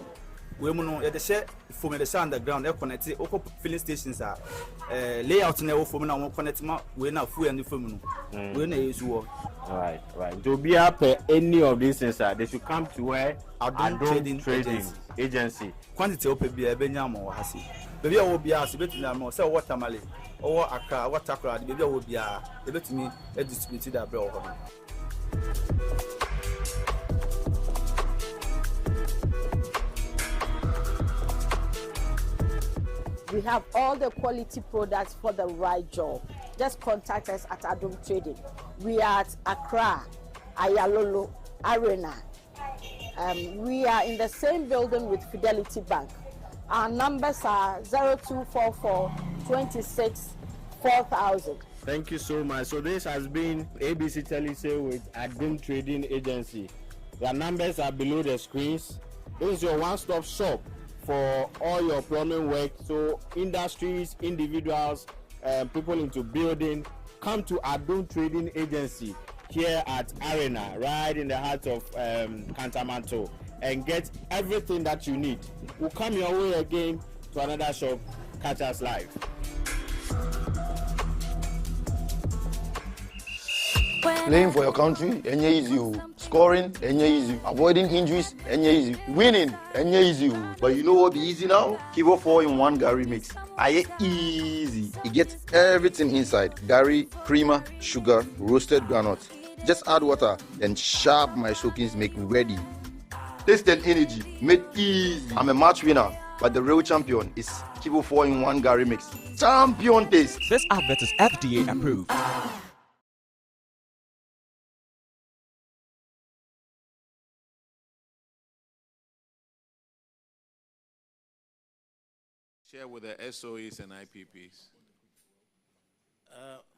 We know the share from the underground they connect filling stations are layout na for na connect ma we na fuel and from no. We na use work. Right. To be up any of these things they should come to where Adom Trading Agency. Quantity ope be e benya mo ha si. Baby a wo bia so betumi am say water male or Accra water crowd baby a wo bia e betumi e distribute that bread ho. We have all the quality products for the right job. Just contact us at Adom Trading. We are at Accra, Ayalolo, Arena. We are in the same building with Fidelity Bank. Our numbers are 0244 26 4000. Thank you so much. So this has been ABC Telesale with Adom Trading Agency. Their numbers are below the screens. This is your one-stop shop for all your plumbing work. So industries, individuals, people into building, come to Adom Trading Agency here at Arena, right in the heart of Cantamanto, and get everything that you need. We'll come your way again to another shop. Catch us live. Playing for your country, easy. Scoring, easy. Avoiding injuries, easy. Winning, easy. But you know what be easy now? Kivo 4-in-1 Gary mix. Easy. It gets everything inside. Gary, creamer, sugar, roasted granules. Just add water, then sharp my soakings make ready. Taste and energy, made easy. I'm a match winner, but the real champion is Kivo 4-in-1 Gary mix. Champion taste. This advert is FDA approved. Share with the SOEs and IPPs.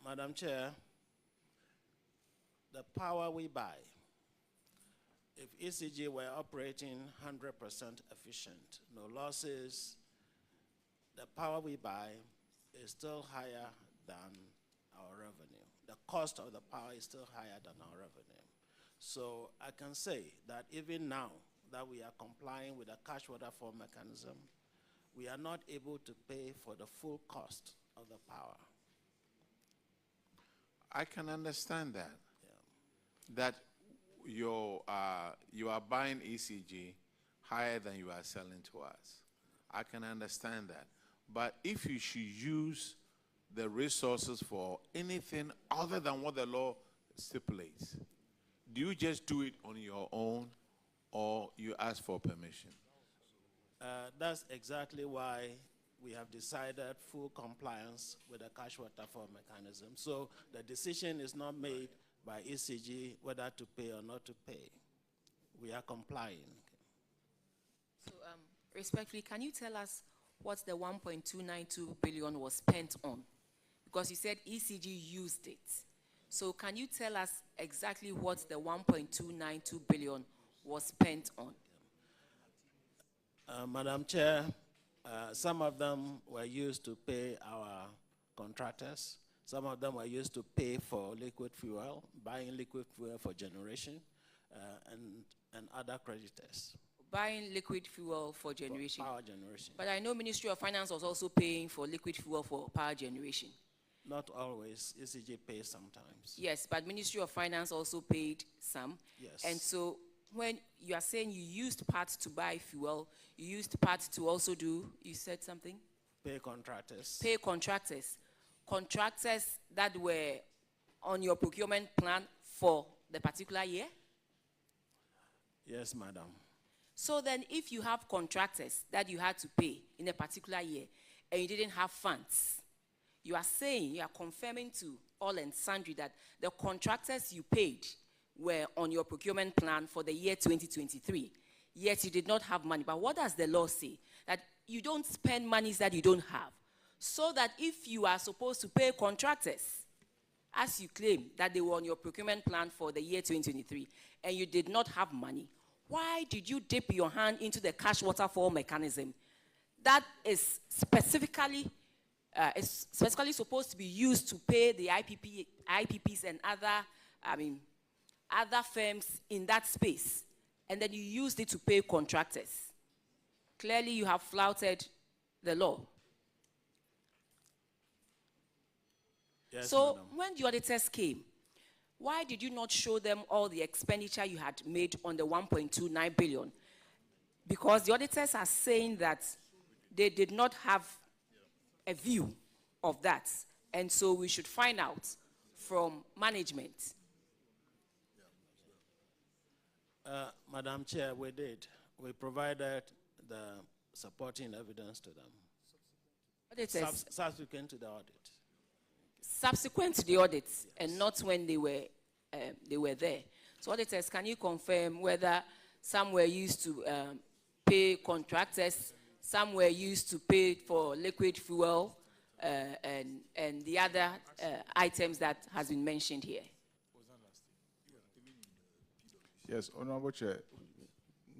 Madam Chair, the power we buy, if ECG were operating 100% efficient, no losses, the power we buy is still higher than our revenue. The cost of the power is still higher than our revenue. So I can say that even now that we are complying with the cash water flow mechanism, we are not able to pay for the full cost of the power. I can understand that. Yeah. That you are buying ECG higher than you are selling to us. I can understand that. But if you should use the resources for anything other than what the law stipulates, do you just do it on your own or you ask for permission? That's exactly why we have decided full compliance with the cash water flow mechanism. So the decision is not made by ECG whether to pay or not to pay. We are complying. So, respectfully, can you tell us what the 1.292 billion was spent on? Because you said ECG used it. So can you tell us exactly what the 1.292 billion was spent on? Madam Chair, some of them were used to pay our contractors. Some of them were used to pay for liquid fuel, buying liquid fuel for generation, and other creditors. buying liquid fuel for generation. Power generation. But I know Ministry of Finance was also paying for liquid fuel for power generation. Not always. ECG pays sometimes. Yes, but Ministry of Finance also paid some. Yes. And so when you are saying you used parts to buy fuel, you used parts to also do, you said something? Pay contractors. Pay contractors. Contractors that were on your procurement plan for the particular year? Yes, madam. So then if you have contractors that you had to pay in a particular year and you didn't have funds, you are saying, you are confirming to all and sundry that the contractors you paid were on your procurement plan for the year 2023, yet you did not have money. But what does the law say? That you don't spend monies that you don't have. So that if you are supposed to pay contractors, as you claim that they were on your procurement plan for the year 2023, and you did not have money, why did you dip your hand into the cash waterfall mechanism that is specifically supposed to be used to pay the IPPs and other firms in that space, and then you used it to pay contractors? Clearly, you have flouted the law. Yes, so madam. when the auditors came, why did you not show them all the expenditure you had made on the 1.29 billion? Because the auditors are saying that they did not have a view of that. And so we should find out from management. Madam Chair, we did. We provided the supporting evidence to them. Auditors, Subsequent to the audit. subsequent to the audit, and not when they were there. So auditors, can you confirm whether some were used to pay contractors, some were used to pay for liquid fuel, and the other items that has been mentioned here? Yes, Honorable Chair,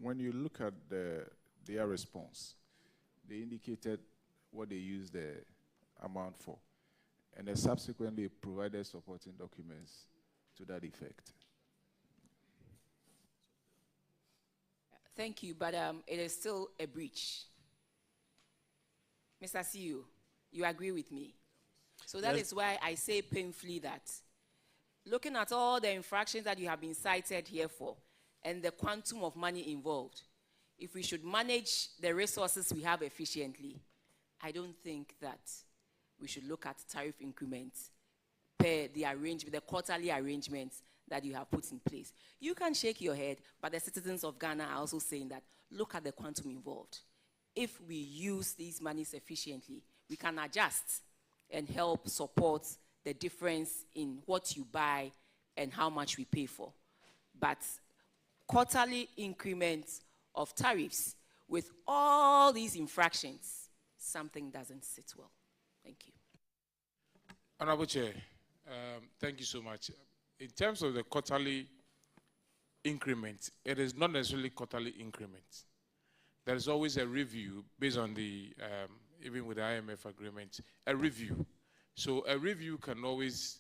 when you look at their response, they indicated what they used the amount for, and they subsequently provided supporting documents to that effect. Thank you, but it is still a breach. Mr. CEO, you agree with me? So that Yes. is why I say painfully that looking at all the infractions that you have been cited here for and the quantum of money involved, if we should manage the resources we have efficiently, I don't think that we should look at tariff increments per the quarterly arrangements that you have put in place. You can shake your head, but the citizens of Ghana are also saying that look at the quantum involved. If we use these monies efficiently, we can adjust and help support the difference in what you buy and how much we pay for. But quarterly increments of tariffs with all these infractions, something doesn't sit well. Thank you. Honorable Chair, thank you so much. In terms of the quarterly increment, it is not necessarily quarterly increment. There is always a review based on the, even with the IMF agreement, a review. So a review can always,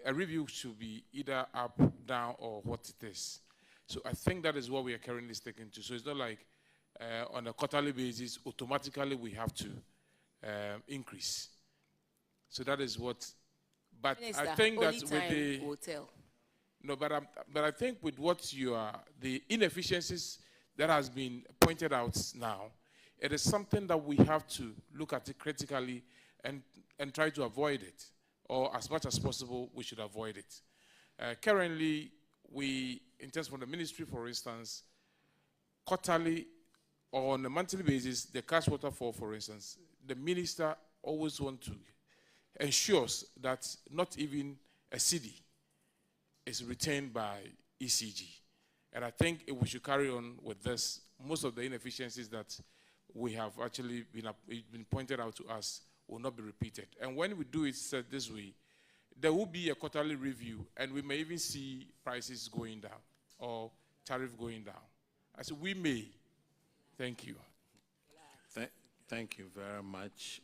a review should be either up, down, or what it is. So I think that is what we are currently sticking to. So it's not like on a quarterly basis, automatically we have to increase. So that is what, but Minister, I think that only with time the, will tell. no, but I think with what you are, the inefficiencies that has been pointed out now, it is something that we have to look at it critically and try to avoid it, or as much as possible, we should avoid it. Currently, we, in terms of the ministry, for instance, quarterly or on a monthly basis, the cash waterfall, for instance, the minister always wants to ensures that not even a cedi is retained by ECG. And I think if we should carry on with this, most of the inefficiencies that we have actually been pointed out to us will not be repeated. And when we do it said this way, there will be a quarterly review, and we may even see prices going down or tariff going down. I said we may. Thank you. Thank you very much,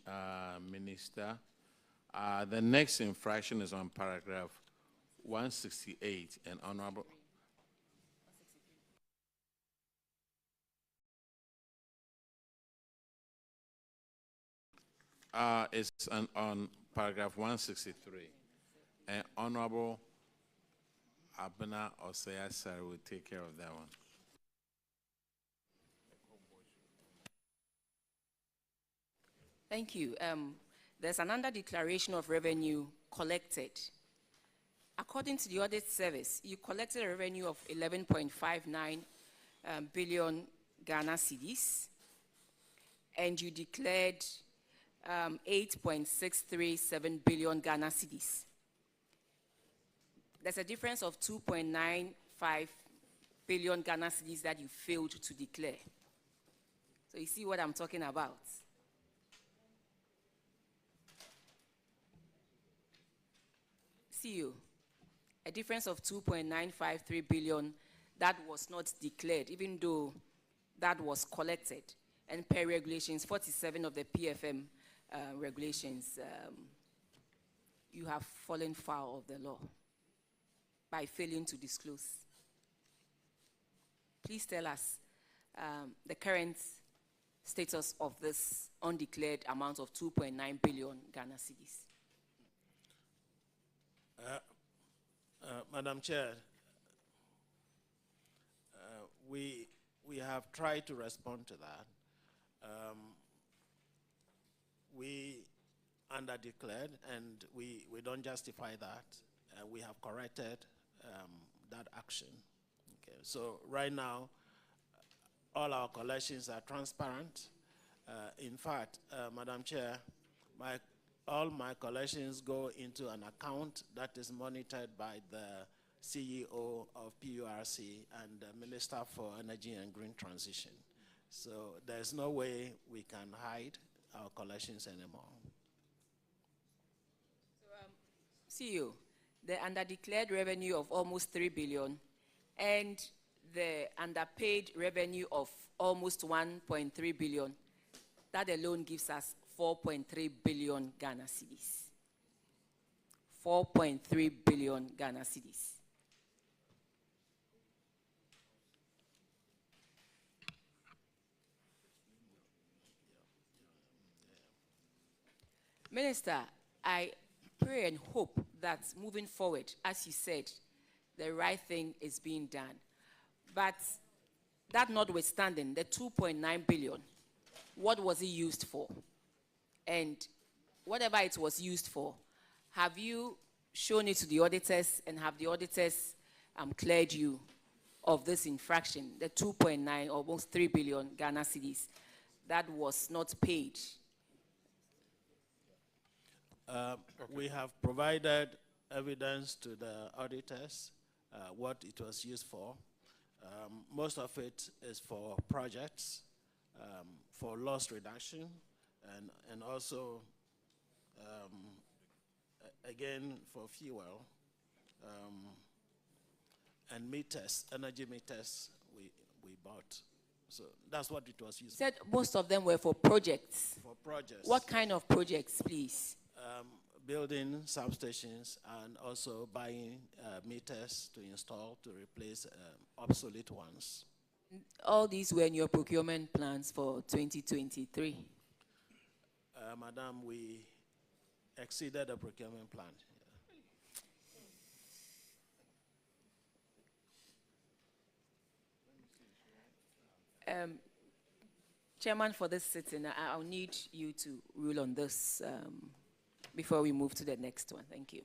Minister. The next infraction is on paragraph 168, and Honorable. It's on paragraph 163. And Honorable Abena Osaya sir will take care of that one. Thank you. There's an under-declaration of revenue collected. According to the audit service, you collected a revenue of 11.59 billion Ghana cedis, and you declared 8.637 billion Ghana cedis. There's a difference of 2.95 billion Ghana cedis that you failed to declare. So you see what I'm talking about. CEO, a difference of 2.953 billion that was not declared, even though that was collected. And per regulations 47 of the PFM regulations, you have fallen foul of the law by failing to disclose. Please tell us the current status of this undeclared amount of 2.9 billion Ghana cedis. Madam Chair, we have tried to respond to that. We under-declared, and we don't justify that. We have corrected that action. Okay. So right now, all our collections are transparent. In fact, Madam Chair, all my collections go into an account that is monitored by the CEO of PURC and the Minister for Energy and Green Transition. So there's no way we can hide our collections anymore. So, CEO, the underdeclared revenue of almost 3 billion and the underpaid revenue of almost 1.3 billion, that alone gives us 4.3 billion Ghana cedis. 4.3 billion Ghana cedis. Minister, I pray and hope that moving forward, as you said, the right thing is being done. But that notwithstanding, the 2.9 billion, what was it used for? And whatever it was used for, have you shown it to the auditors, and have the auditors cleared you of this infraction, the 2.9, almost 3 billion Ghana cedis that was not paid? We have provided evidence to the auditors what it was used for. Most of it is for projects, for loss reduction, and also, again, for fuel, and meters, energy meters we bought. So that's what it was used for. You said most of them were for projects. For projects. What kind of projects, please? Building substations and also buying meters to install to replace obsolete ones. All these were in your procurement plans for 2023? Madam, we exceeded the procurement plan. Chairman, for this sitting, I'll need you to rule on this before we move to the next one. Thank you.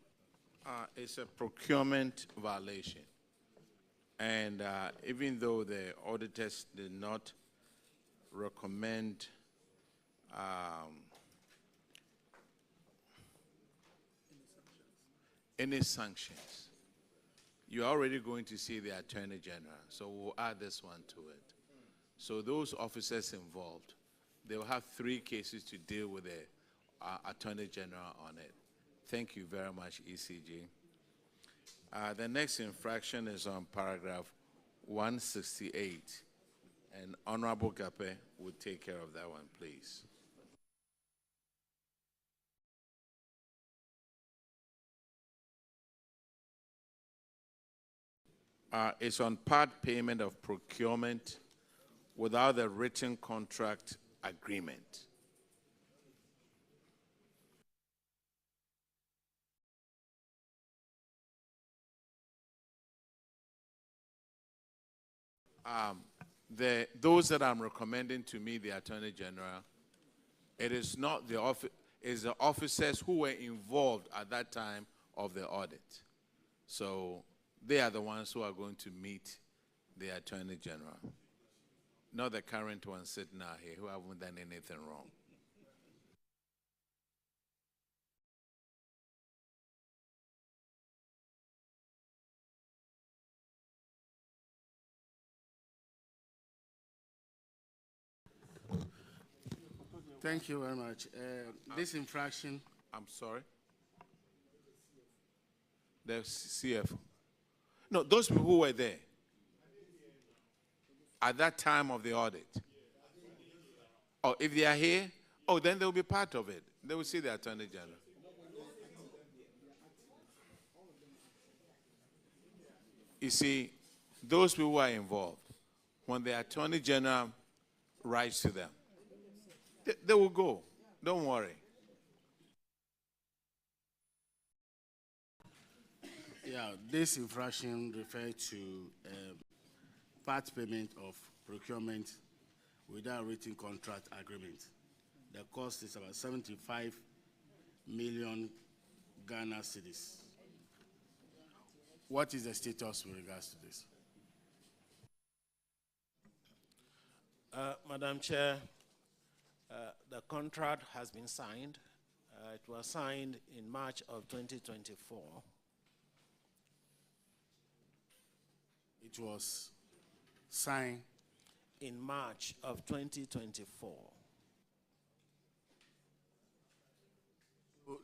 It's a procurement violation. And even though the auditors did not recommend any sanctions, you're already going to see the Attorney General. So we'll add this one to it. So those officers involved, they will have 3 cases to deal with the Attorney General on it. Thank you very much, ECG. The next infraction is on paragraph 168, and Honorable Gape will take care of that one, please. It's on part payment of procurement without a written contract agreement. those that I'm recommending to meet the Attorney General, it is not the office, it's the officers who were involved at that time of the audit. So they are the ones who are going to meet the Attorney General, not the current ones sitting out here who haven't done anything wrong. Thank you very much. This infraction. I'm sorry? The CFO. No, those people who were there at that time of the audit. Oh, if they are here, oh, then they will be part of it. They will see the Attorney General. You see, those people who are involved, when the Attorney General writes to them, they will go. Don't worry. Yeah, this infraction refers to part payment of procurement without written contract agreement. The cost is about 75 million Ghana cedis. What is the status with regards to this? Madam Chair, the contract has been signed. It was signed in March of 2024. It was signed in March of 2024.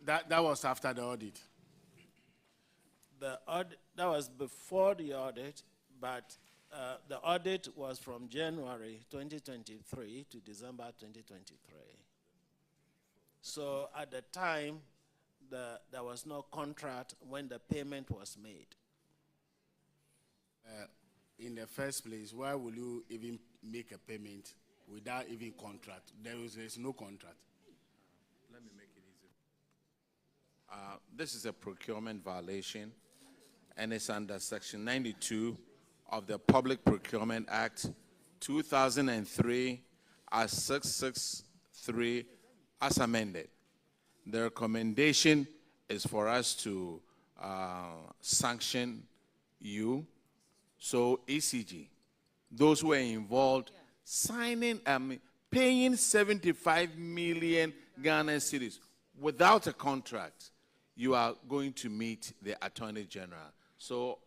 That was after the audit. That was before the audit, but the audit was from January 2023 to December 2023. So at the time, there was no contract when the payment was made. In the first place, why will you even make a payment without even contract? There is no contract. Let me make it easy. This is a procurement violation, and it's under Section 92 of the Public Procurement Act 2003 as 663 as amended. The recommendation is for us to sanction you. So ECG, those who are involved, signing, paying 75 million Ghana cedis without a contract, you are going to meet the Attorney General. So,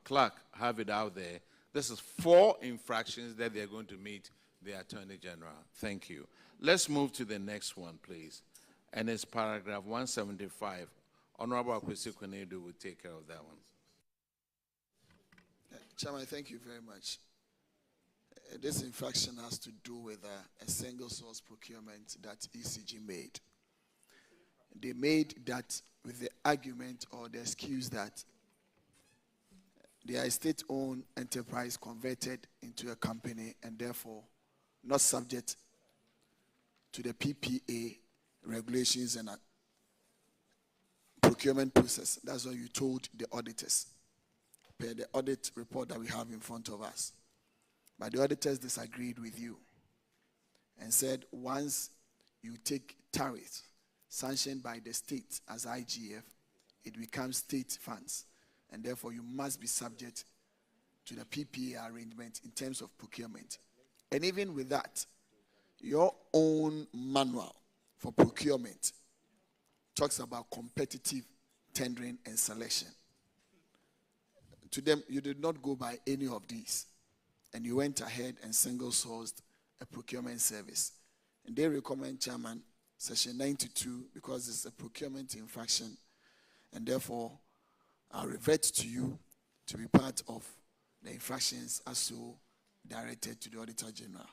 Clerk, have it out there. This is 4 infractions that they're going to meet the Attorney General. Thank you. Let's move to the next one, please. And it's paragraph 175. Honorable Akwesi Kwenedu will take care of that one. Chairman, thank you very much. This infraction has to do with a single source procurement that ECG made. They made that with the argument or the excuse that they are a state-owned enterprise converted into a company and therefore not subject to the PPA regulations and procurement process. That's what you told the auditors, per the audit report that we have in front of us. But the auditors disagreed with you and said once you take tariffs sanctioned by the state as IGF, it becomes state funds, and therefore you must be subject to the PPA arrangement in terms of procurement. And even with that, your own manual for procurement talks about competitive tendering and selection. To them, you did not go by any of these, and you went ahead and single-sourced a procurement service. And they recommend, Chairman, Section 92, because it's a procurement infraction, and therefore I'll revert to you to be part of the infractions as so directed to the Auditor General,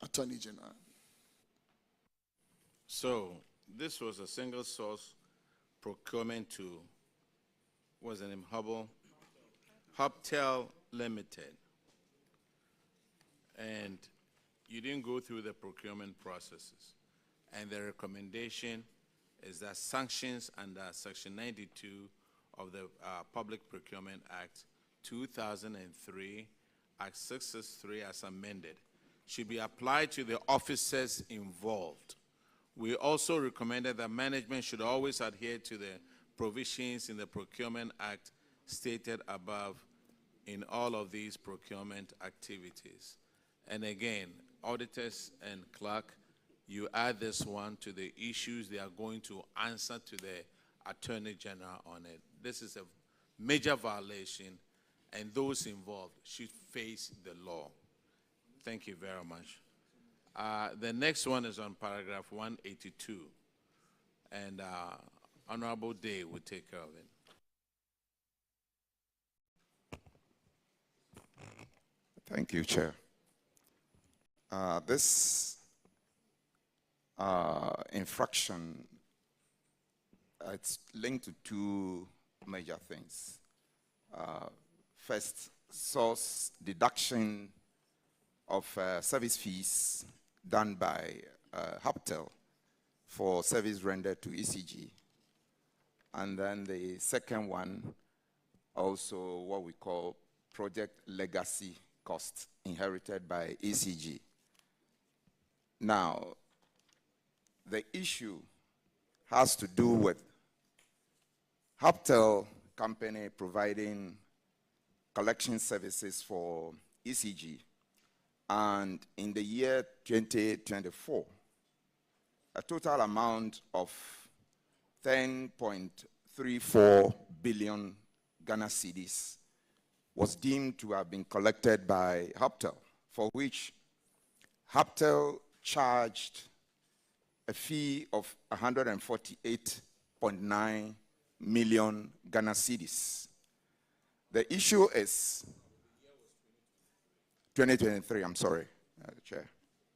Attorney General. So this was a single-source procurement to, what's the name, Hubtel Limited. And you didn't go through the procurement processes. And the recommendation is that sanctions under Section 92 of the Public Procurement Act 2003 Act 663 as amended, should be applied to the officers involved. We also recommended that management should always adhere to the provisions in the Procurement Act stated above in all of these procurement activities. And again, auditors and clerk, you add this one to the issues they are going to answer to the Attorney General on it. This is a major violation, and those involved should face the law. Thank you very much. The next one is on paragraph 182, and Honorable Day will take care of it. Thank you, Chair. This infraction, it's linked to two major things. First, source deduction of service fees done by Haptel for service rendered to ECG. And then the second one, also what we call project legacy costs inherited by ECG. Now, the issue has to do with Haptel company providing collection services for ECG, and in the year 2024, a total amount of 10.34 billion Ghana cedis was deemed to have been collected by Haptel, for which Haptel charged a fee of 148.9 million Ghana cedis. The issue is 2023, I'm sorry, Chair.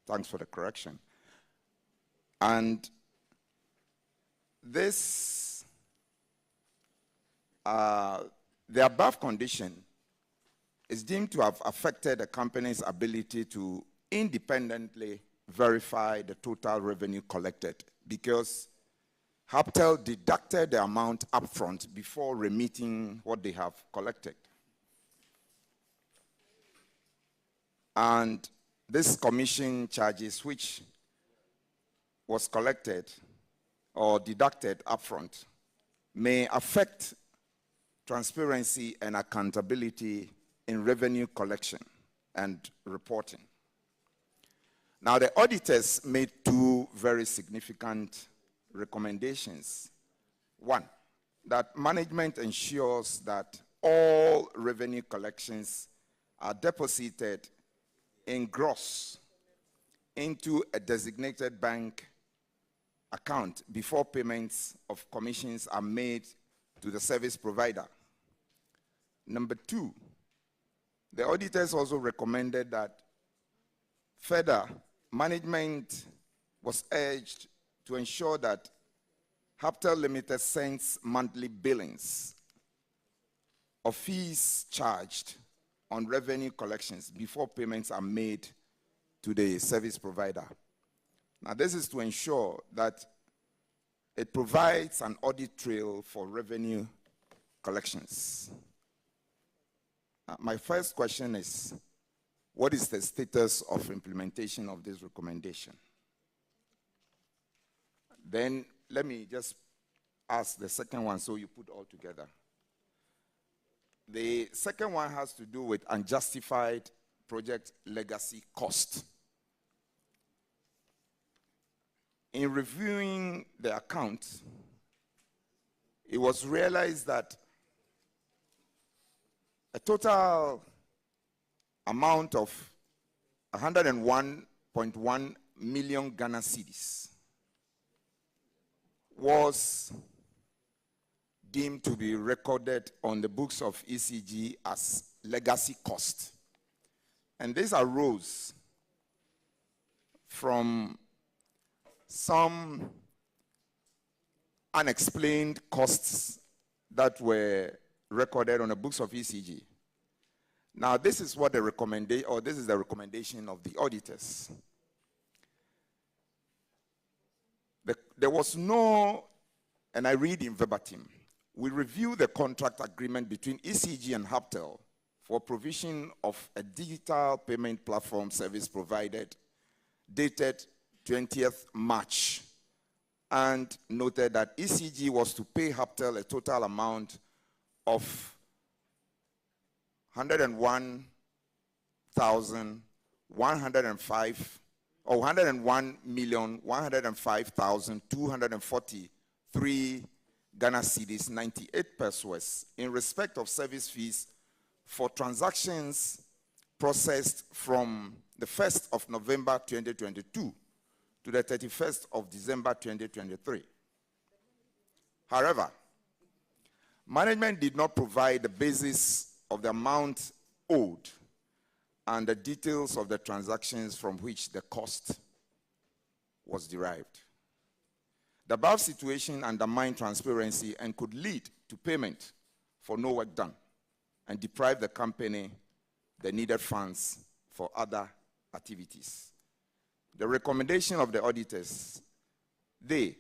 Thanks for the correction. And this, the above condition is deemed to have affected the company's ability to independently verify the total revenue collected, because Haptel deducted the amount upfront before remitting what they have collected. And this commission charges, which was collected or deducted upfront, may affect transparency and accountability in revenue collection and reporting. Now, the auditors made two very significant recommendations. One, that management ensures that all revenue collections are deposited in gross into a designated bank account before payments of commissions are made to the service provider. Number two, the auditors also recommended that further management was urged to ensure that Haptel Limited sends monthly billings of fees charged on revenue collections before payments are made to the service provider. Now, this is to ensure that it provides an audit trail for revenue collections. My first question is, what is the status of implementation of this recommendation? Then let me just ask the second one so you put all together. The second one has to do with unjustified project legacy cost. In reviewing the account, it was realized that a total amount of 101.1 million Ghana cedis was deemed to be recorded on the books of ECG as legacy cost. And this arose from some unexplained costs that were recorded on the books of ECG. Now, this is what the recommendation, or this is the recommendation of the auditors. There was no, and I read in verbatim, we review the contract agreement between ECG and Haptel for provision of a digital payment platform service provided, dated 20th March, and noted that ECG was to pay Haptel a total amount of 101,105,243 Ghana cedis, 98 pesos, in respect of service fees for transactions processed from the 1st of November 2022 to the 31st of December 2023. However, management did not provide the basis of the amount owed and the details of the transactions from which the cost was derived. The above situation undermined transparency and could lead to payment for no work done and deprive the company the needed funds for other activities. The recommendation of the auditors, they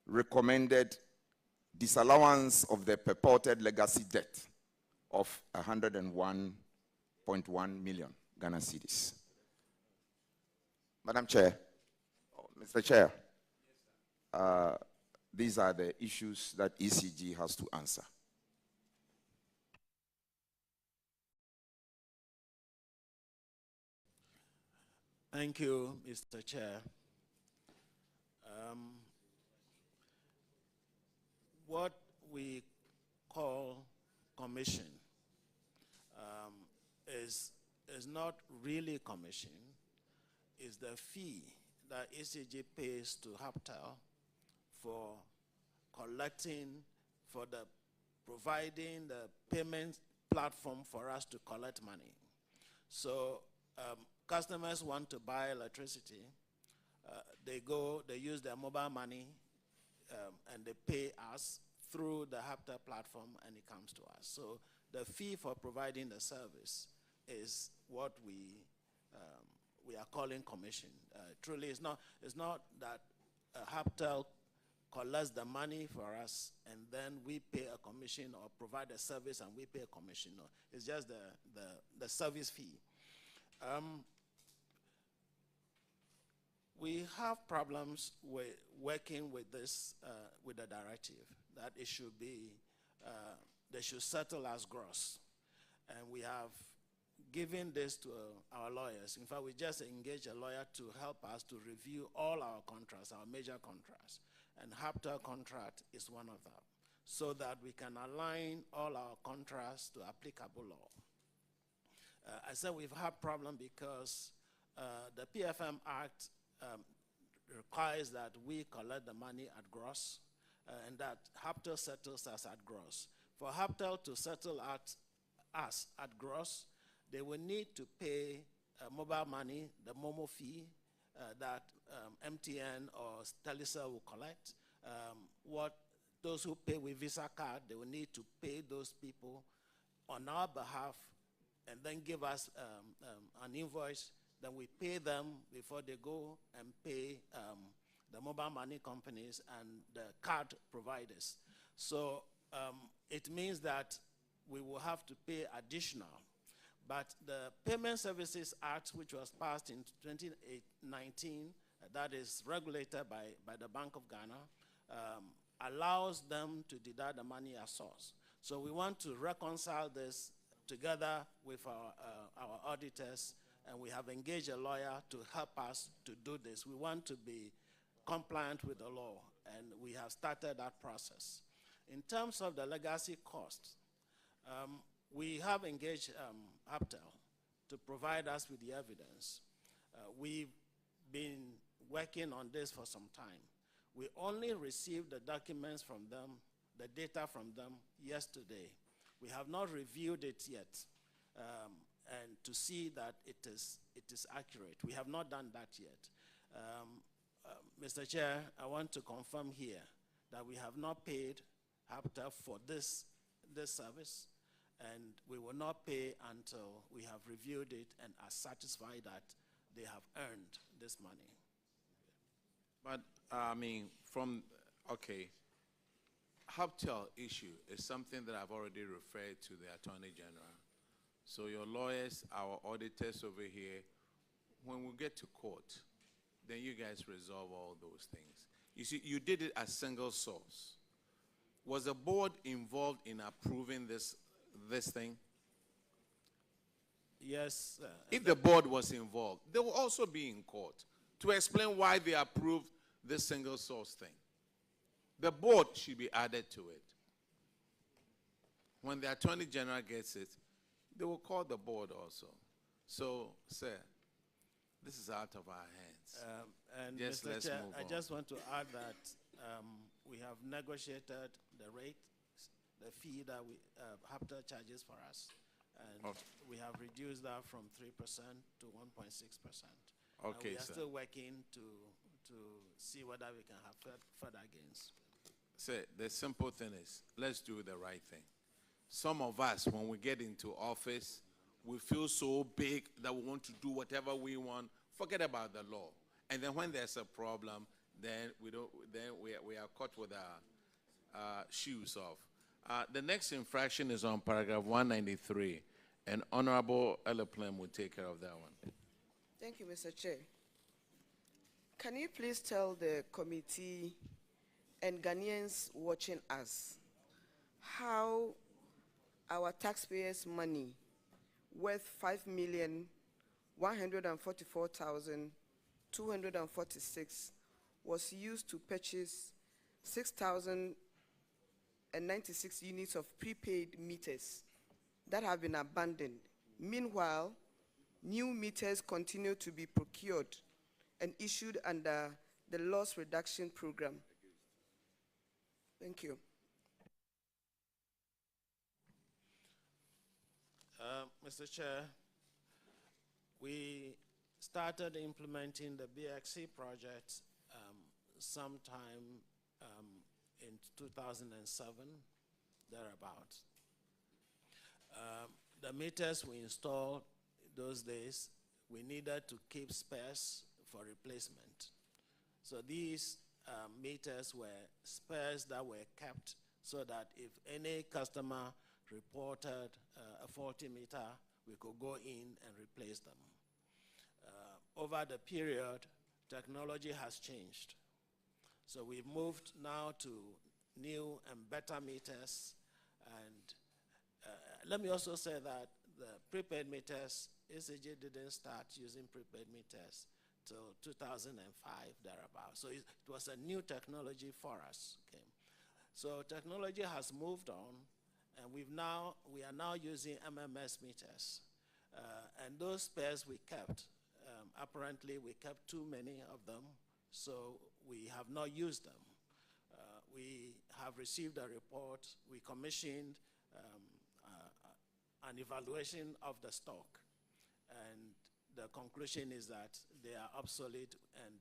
recommended disallowance of the purported legacy debt of 101.1 million Ghana cedis. Madam Chair, Mr. Chair, these are the issues that ECG has to answer. Thank you, Mr. Chair. What we call commission is not really commission, is the fee that ECG pays to Haptel for collecting, for the providing the payment platform for us to collect money. So customers want to buy electricity, they use their mobile money, and they pay us through the Haptel platform, and it comes to us. So the fee for providing the service is what we are calling commission. Truly, it's not that Haptel collects the money for us and then we pay a commission, or provide a service and we pay a commission. No, it's just the service fee. We have problems with working with this, with the directive, that it should be, they should settle as gross. And we have given this to our lawyers. In fact, we just engaged a lawyer to help us to review all our contracts, our major contracts. And Haptel contract is one of them, so that we can align all our contracts to applicable law. I said we've had problem because the PFM Act requires that we collect the money at gross, and that Haptel settles us at gross. For Haptel to settle us at gross, they will need to pay mobile money, the MOMO fee that MTN or Telecel will collect. Those who pay with Visa card, they will need to pay those people on our behalf and then give us an invoice. Then we pay them before they go and pay the mobile money companies and the card providers. So it means that we will have to pay additional. But the Payment Services Act, which was passed in 2019, that is regulated by the Bank of Ghana, allows them to deduct the money as source. So we want to reconcile this together with our auditors, and we have engaged a lawyer to help us to do this. We want to be compliant with the law, and we have started that process. In terms of the legacy costs, we have engaged Haptel to provide us with the evidence. We've been working on this for some time. We only received the documents from them, the data from them yesterday. We have not reviewed it yet, and to see that it is accurate. We have not done that yet. Mr. Chair, I want to confirm here that we have not paid Haptel for this service, and we will not pay until we have reviewed it and are satisfied that they have earned this money. But, I mean, Haptel issue is something that I've already referred to the Attorney General. So your lawyers, our auditors over here, when we get to court, then you guys resolve all those things. You see, you did it as single source. Was the board involved in approving this thing? Yes. If the board was involved, they will also be in court to explain why they approved this single source thing. The board should be added to it. When the Attorney General gets it, they will call the board also. So, sir, this is out of our hands. And Just Mr. let's Chair, move I on. just want to add that we have negotiated the rate, the fee that HAPTA charges for us. And we have reduced that from 3% to 1.6%. Okay, we are sir. still working to see whether we can have further gains. Sir, the simple thing is, let's do the right thing. Some of us, when we get into office, we feel so big that we want to do whatever we want. Forget about the law. And then when there's a problem, then we are caught with our shoes off. The next infraction is on paragraph 193, and Honorable Eleplem will take care of that one. Thank you, Mr. Chair. Can you please tell the committee and Ghanaians watching us how our taxpayers' money worth 5,144,246 was used to purchase 6,096 units of prepaid meters that have been abandoned. Meanwhile, new meters continue to be procured and issued under the loss reduction program. Thank you. Mr. Chair, we started implementing the BXC project sometime in 2007, thereabout. The meters we installed those days, we needed to keep spares for replacement. So these meters were spares that were kept so that if any customer reported a faulty meter, we could go in and replace them. Over the period, technology has changed. So we've moved now to new and better meters. And let me also say that the prepaid meters, ECG didn't start using prepaid meters till 2005, thereabout. So it was a new technology for us. Okay. So technology has moved on, and we are now using MMS meters. And those spares we kept, apparently we kept too many of them, so we have not used them. We have received a report. We commissioned an evaluation of the stock, and the conclusion is that they are obsolete and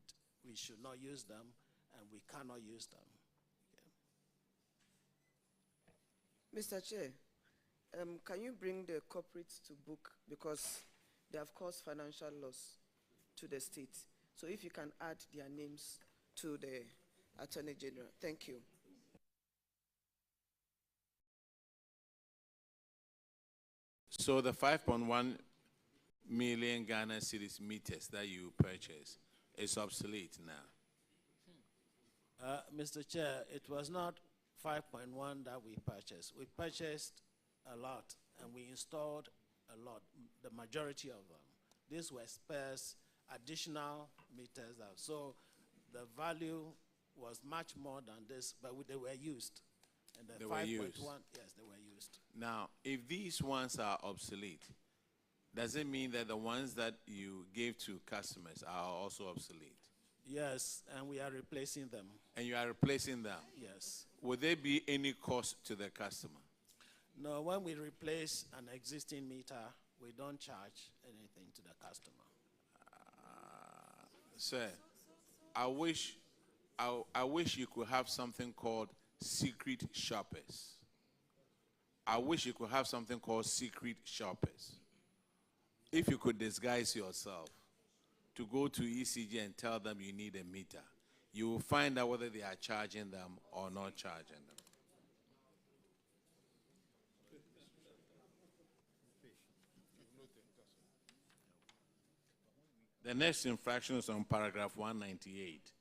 we should not use them, and we cannot use them. Mr. Chair, can you bring the culprits to book, because they have caused financial loss to the state? So if you can add their names to the Attorney General. Thank you. So the 5.1 million Ghana cedis meters that you purchased is obsolete now. Mr. Chair, it was not 5.1 that we purchased. We purchased a lot, and we installed a lot, the majority of them. These were spares, additional meters. So the value was much more than this, but they were used. And the They were used. Yes, they were used. Now, if these ones are obsolete, does it mean that the ones that you gave to customers are also obsolete? Yes, and we are replacing them. And you are replacing them? Yes. Would there be any cost to the customer? No, when we replace an existing meter, we don't charge anything to the customer. Sir, I wish you could have something called secret shoppers. I wish you could have something called secret shoppers. If you could disguise yourself to go to ECG and tell them you need a meter, you will find out whether they are charging them or not charging them. The next infraction is on paragraph 198,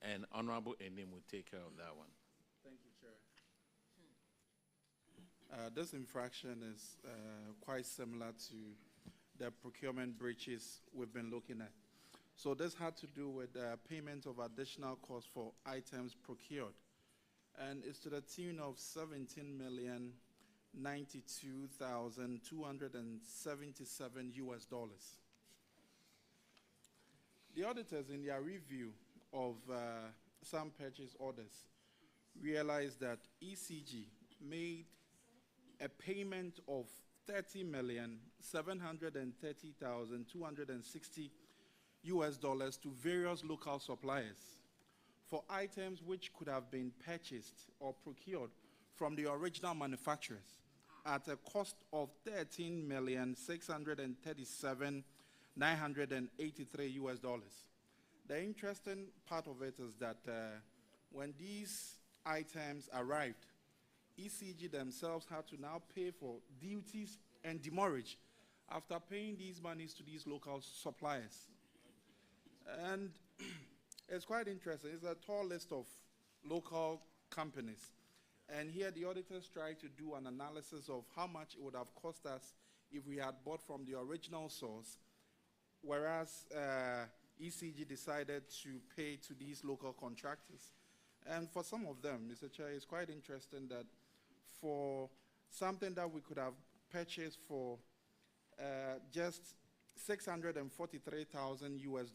and Honorable Enim will take care of that one. Thank you, Chair. This infraction is quite similar to the procurement breaches we've been looking at. So this had to do with payment of additional costs for items procured, and it's to the tune of $17,092,277 US. The auditors, in their review of some purchase orders, realized that ECG made a payment of $30,730,260 US to various local suppliers for items which could have been purchased or procured from the original manufacturers at a cost of $13,637,983 US. The interesting part of it is that when these items arrived, ECG themselves had to now pay for duties and demurrage after paying these monies to these local suppliers. And it's quite interesting. It's a tall list of local companies. And here the auditors try to do an analysis of how much it would have cost us if we had bought from the original source, whereas ECG decided to pay to these local contractors. And for some of them, Mr. Chair, it's quite interesting that for something that we could have purchased for just $643,000 US,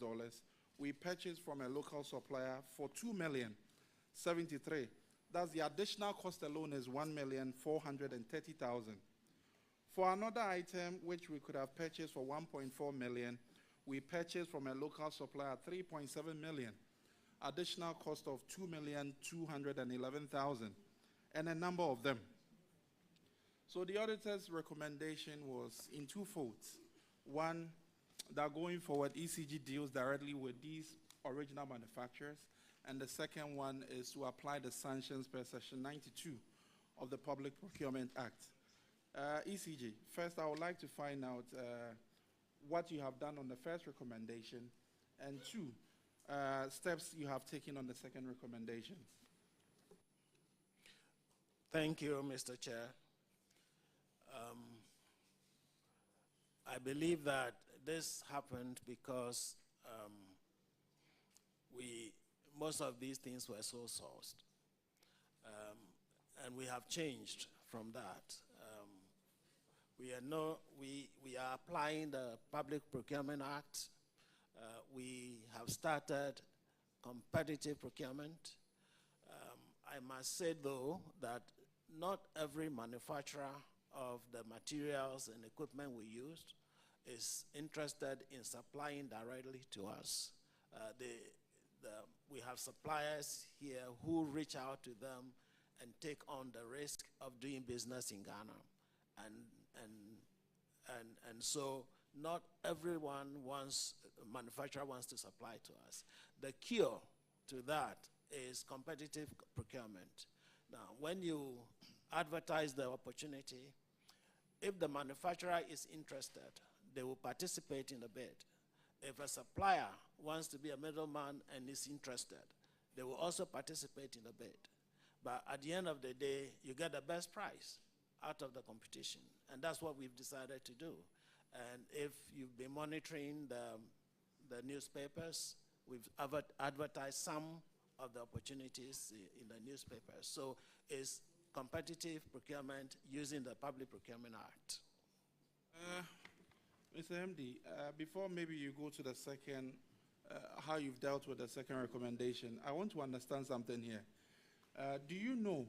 we purchased from a local supplier for $2,073,000. That's the additional cost alone is $1,430,000. For another item which we could have purchased for $1.4 million, we purchased from a local supplier $3.7 million. Additional cost of $2,211,000, and a number of them. So the auditor's recommendation was in two folds. One, that going forward, ECG deals directly with these original manufacturers, and the second one is to apply the sanctions per Section 92 of the Public Procurement Act. ECG, first I would like to find out what you have done on the first recommendation, and two, steps you have taken on the second recommendation. Thank you, Mr. Chair. I believe that this happened because most of these things were sole sourced. And we have changed from that. We are applying the Public Procurement Act. We have started competitive procurement. I must say, though, that not every manufacturer of the materials and equipment we used is interested in supplying directly to us. We have suppliers here who reach out to them and take on the risk of doing business in Ghana. And so not everyone manufacturer wants to supply to us. The cure to that is competitive procurement. Now, when you advertise the opportunity, if the manufacturer is interested, they will participate in the bid. If a supplier wants to be a middleman and is interested, they will also participate in the bid. But at the end of the day, you get the best price out of the competition. And that's what we've decided to do. And if you've been monitoring the newspapers, we've advertised some of the opportunities in the newspapers. So it's competitive procurement using the Public Procurement Act. Mr. MD, before maybe you go to the second, how you've dealt with the second recommendation, I want to understand something here. Do you know